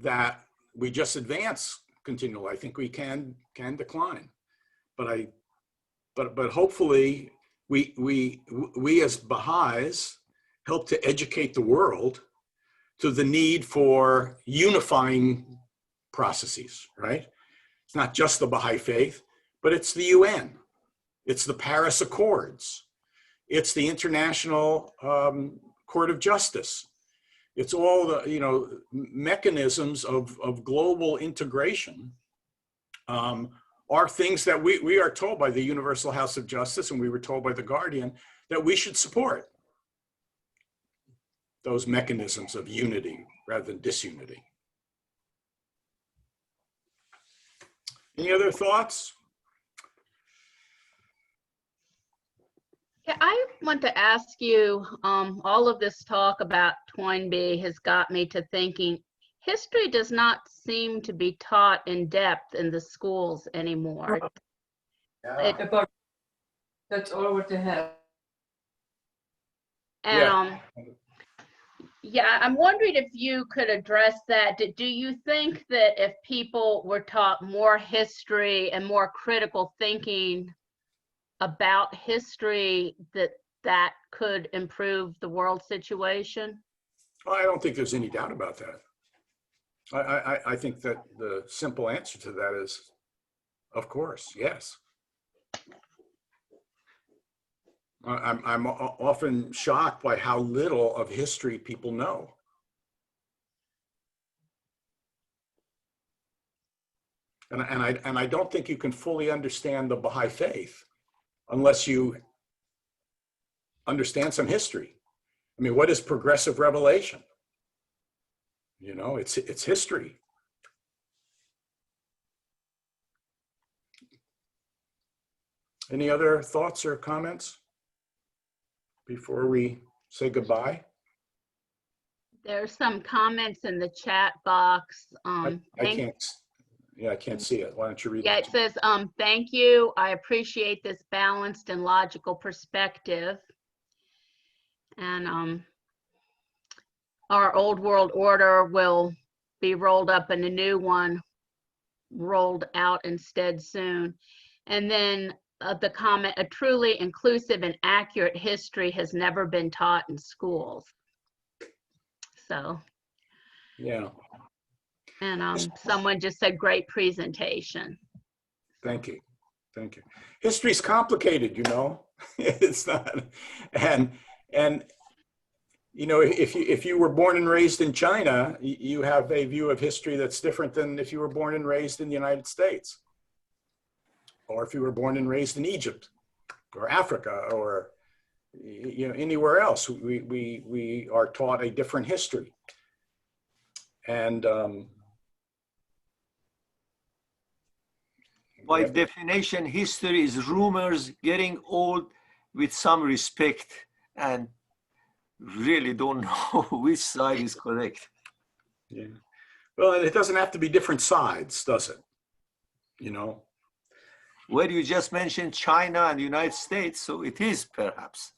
that we just advance continually. I think we can decline, but hopefully we as Baha'is help to educate the world to the need for unifying processes, right? It's not just the Baha'i faith, but it's the UN, it's the Paris Accords, it's the International Court of Justice. It's all the mechanisms of global integration are things that we are told by the Universal House of Justice, and we were told by the Guardian that we should support those mechanisms of unity rather than disunity. Any other thoughts? Yeah, I want to ask you, all of this talk about Toynbee has got me to thinking, history does not seem to be taught in depth in the schools anymore. Yeah. That's all what they have. And yeah, I'm wondering if you could address that. Do you think that if people were taught more history and more critical thinking about history, that could improve the world situation? Well, I don't think there's any doubt about that. I think that the simple answer to that is, of course, yes. I'm often shocked by how little of history people know. And I don't think you can fully understand the Baha'i faith unless you understand some history. I mean, what is progressive revelation? You know, it's history. Any other thoughts or comments before we say goodbye? There's some comments in the chat box. I can't see it. Why don't you read it? Yeah, it says, thank you. I appreciate this balanced and logical perspective. And our old world order will be rolled up and a new one rolled out instead soon. And then the comment, a truly inclusive and accurate history has never been taught in schools. So. Yeah. And someone just said, great presentation. Thank you. Thank you. History's complicated, you know. It's not, and you know, if you were born and raised in China, you have a view of history that's different than if you were born and raised in the United States, or if you were born and raised in Egypt or Africa or anywhere else. We are taught a different history, and by definition, history is rumors getting old with some respect and really don't know which side is correct. Yeah. Well, it doesn't have to be different sides, does it? You know? Well, you just mentioned China and the United States, so it is perhaps.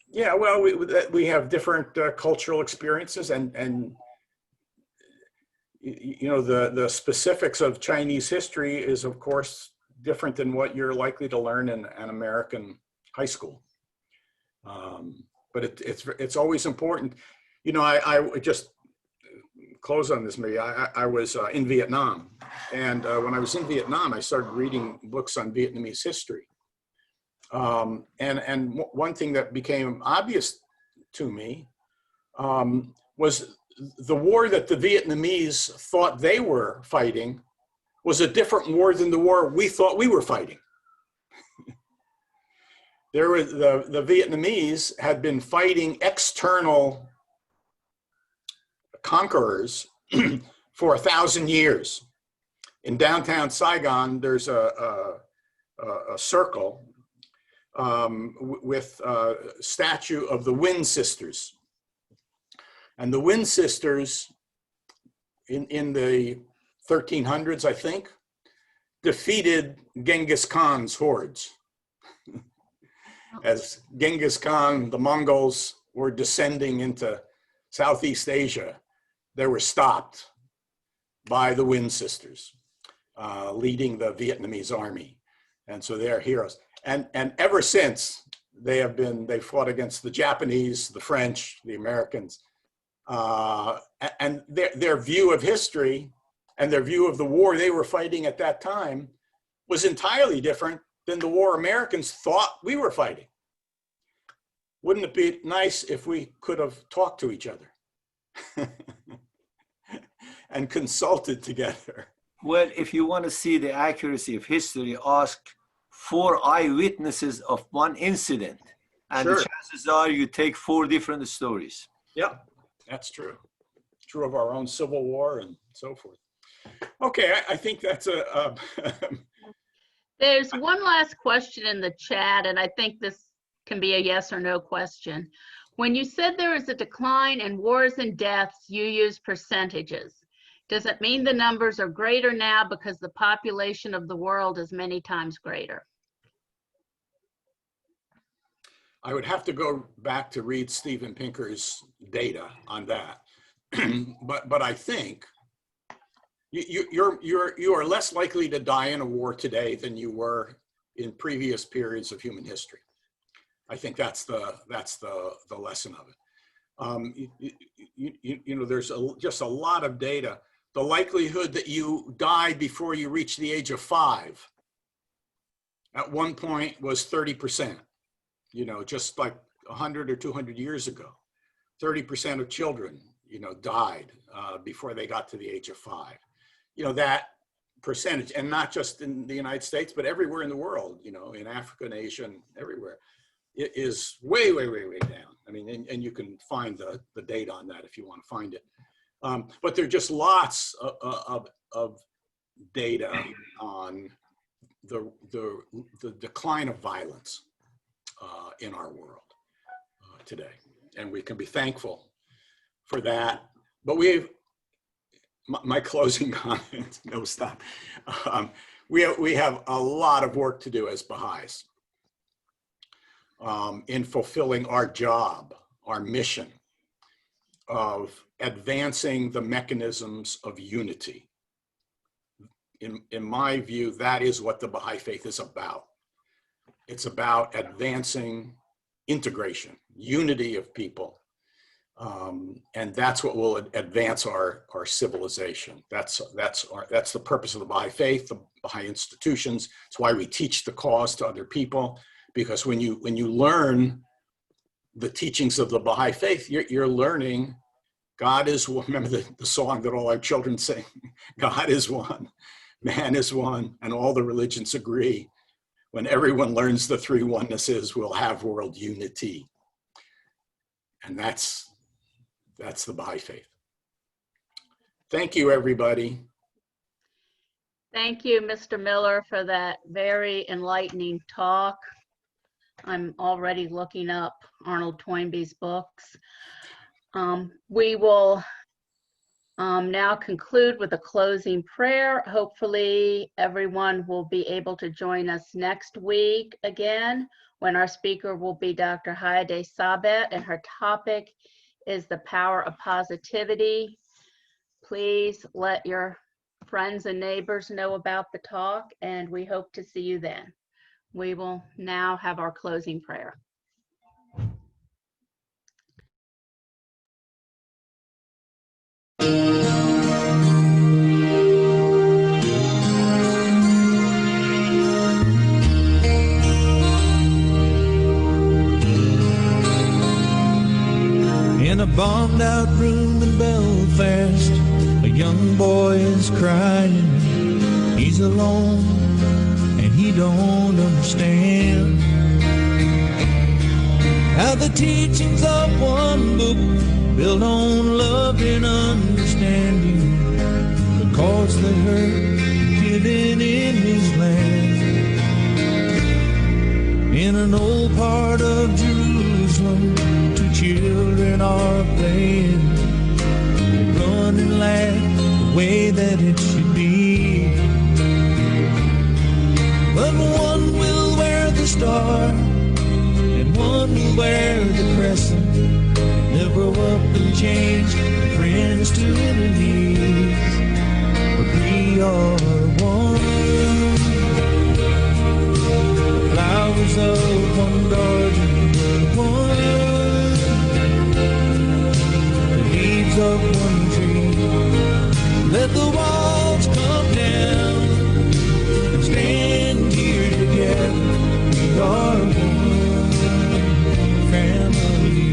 Yeah, well, we have different cultural experiences, and you know, the specifics of Chinese history is, of course, different than what you're likely to learn in an American high school. But it's always important. You know, I just close on this, maybe. I was in Vietnam, and when I was in Vietnam, I started reading books on Vietnamese history. And one thing that became obvious to me was the war that the Vietnamese thought they were fighting was a different war than the war we thought we were fighting. There were the Vietnamese had been fighting external conquerors for 1,000 years. In downtown Saigon, there's a circle with a statue of the Wind Sisters. And the Wind Sisters in the 1300s, I think, defeated Genghis Khan's hordes. As Genghis Khan, the Mongols were descending into Southeast Asia, they were stopped by the Wind Sisters, leading the Vietnamese army. And so they're heroes. And ever since, they fought against the Japanese, the French, the Americans. And their view of history and their view of the war they were fighting at that time was entirely different than the war Americans thought we were fighting. Wouldn't it be nice if we could have talked to each other and consulted together? Well, if you want to see the accuracy of history, ask 4 eyewitnesses of one incident. And Sure. the chances are you take 4 different stories. Yeah, that's true. True of our own Civil War and so forth. Okay, I think that's a There's one last question in the chat, and I think this can be a yes or no question. When you said there is a decline in wars and deaths, you use percentages. Does it mean the numbers are greater now because the population of the world is many times greater? I would have to go back to read Steven Pinker's data on that. but I think you are less likely to die in a war today than you were in previous periods of human history. I think that's the lesson of it. You know, there's just a lot of data. The likelihood that you die before you reach the age of 5 at one point was 30%. You know, just like 100 or 200 years ago, 30% of children, you know, died before they got to the age of 5. You know, that percentage, and not just in the United States, but everywhere in the world, you know, in Africa and Asia and everywhere, it is way, way, way, way down. I mean, and you can find the data on that if you want to find it. But there are just lots of data on the decline of violence in our world today. And we can be thankful for that. But my closing comment, no stop. We have a lot of work to do as Baha'is in fulfilling our job, our mission of advancing the mechanisms of unity. In my view, that is what the Baha'i faith is about. It's about advancing integration, unity of people. And that's what will advance our civilization. That's the purpose of the Baha'i faith, the Baha'i institutions. It's why we teach the cause to other people, because when you learn the teachings of the Baha'i faith, you're learning God is one. Remember the song that all our children sing? God is one, man is one, and all the religions agree. When everyone learns the 3 onenesses, we'll have world unity. And that's the Baha'i faith. Thank you, everybody. Thank you, Mr. Miller, for that very enlightening talk. I'm already looking up Arnold Toynbee's books. We will now conclude with a closing prayer. Hopefully, everyone will be able to join us next week again, when our speaker will be Dr. Hayade Sabet, and her topic is the power of positivity. Please let your friends and neighbors know about the talk, and we hope to see you then. We will now have our closing prayer. In a bombed out room in Belfast, a young boy is crying. He's alone and he don't understand how the teachings of one book build on love and understanding the cause that hurt given in his land. In an old part of Jerusalem, two children are playing. They run and laugh the way that it should be. But one will wear the star, and one will wear the crescent. They'll grow up and change from friends to enemies. But we are one. The flowers of one garden were one. The leaves of one tree. Let the walls come down and stand here together. We are one family.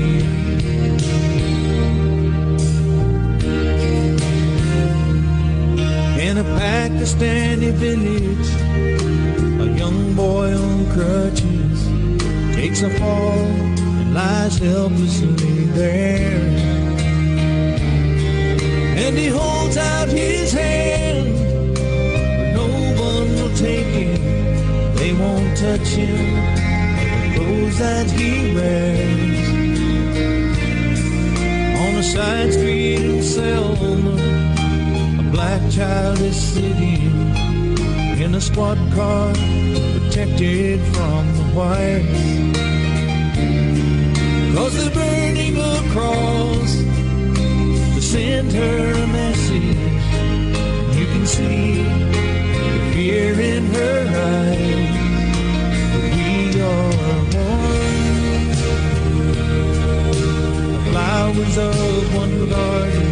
In a Pakistani village, a young boy on crutches takes a fall and lies helplessly there. And he holds out his hand, but no one will take him. They won't touch him, the clothes that he wears. On a side street in Selma, a black child is sitting in a squad car, protected from the whites. 'Cause they're burning a cross to send her a message. You can see the fear in her eyes. But we are one. The flowers of one garden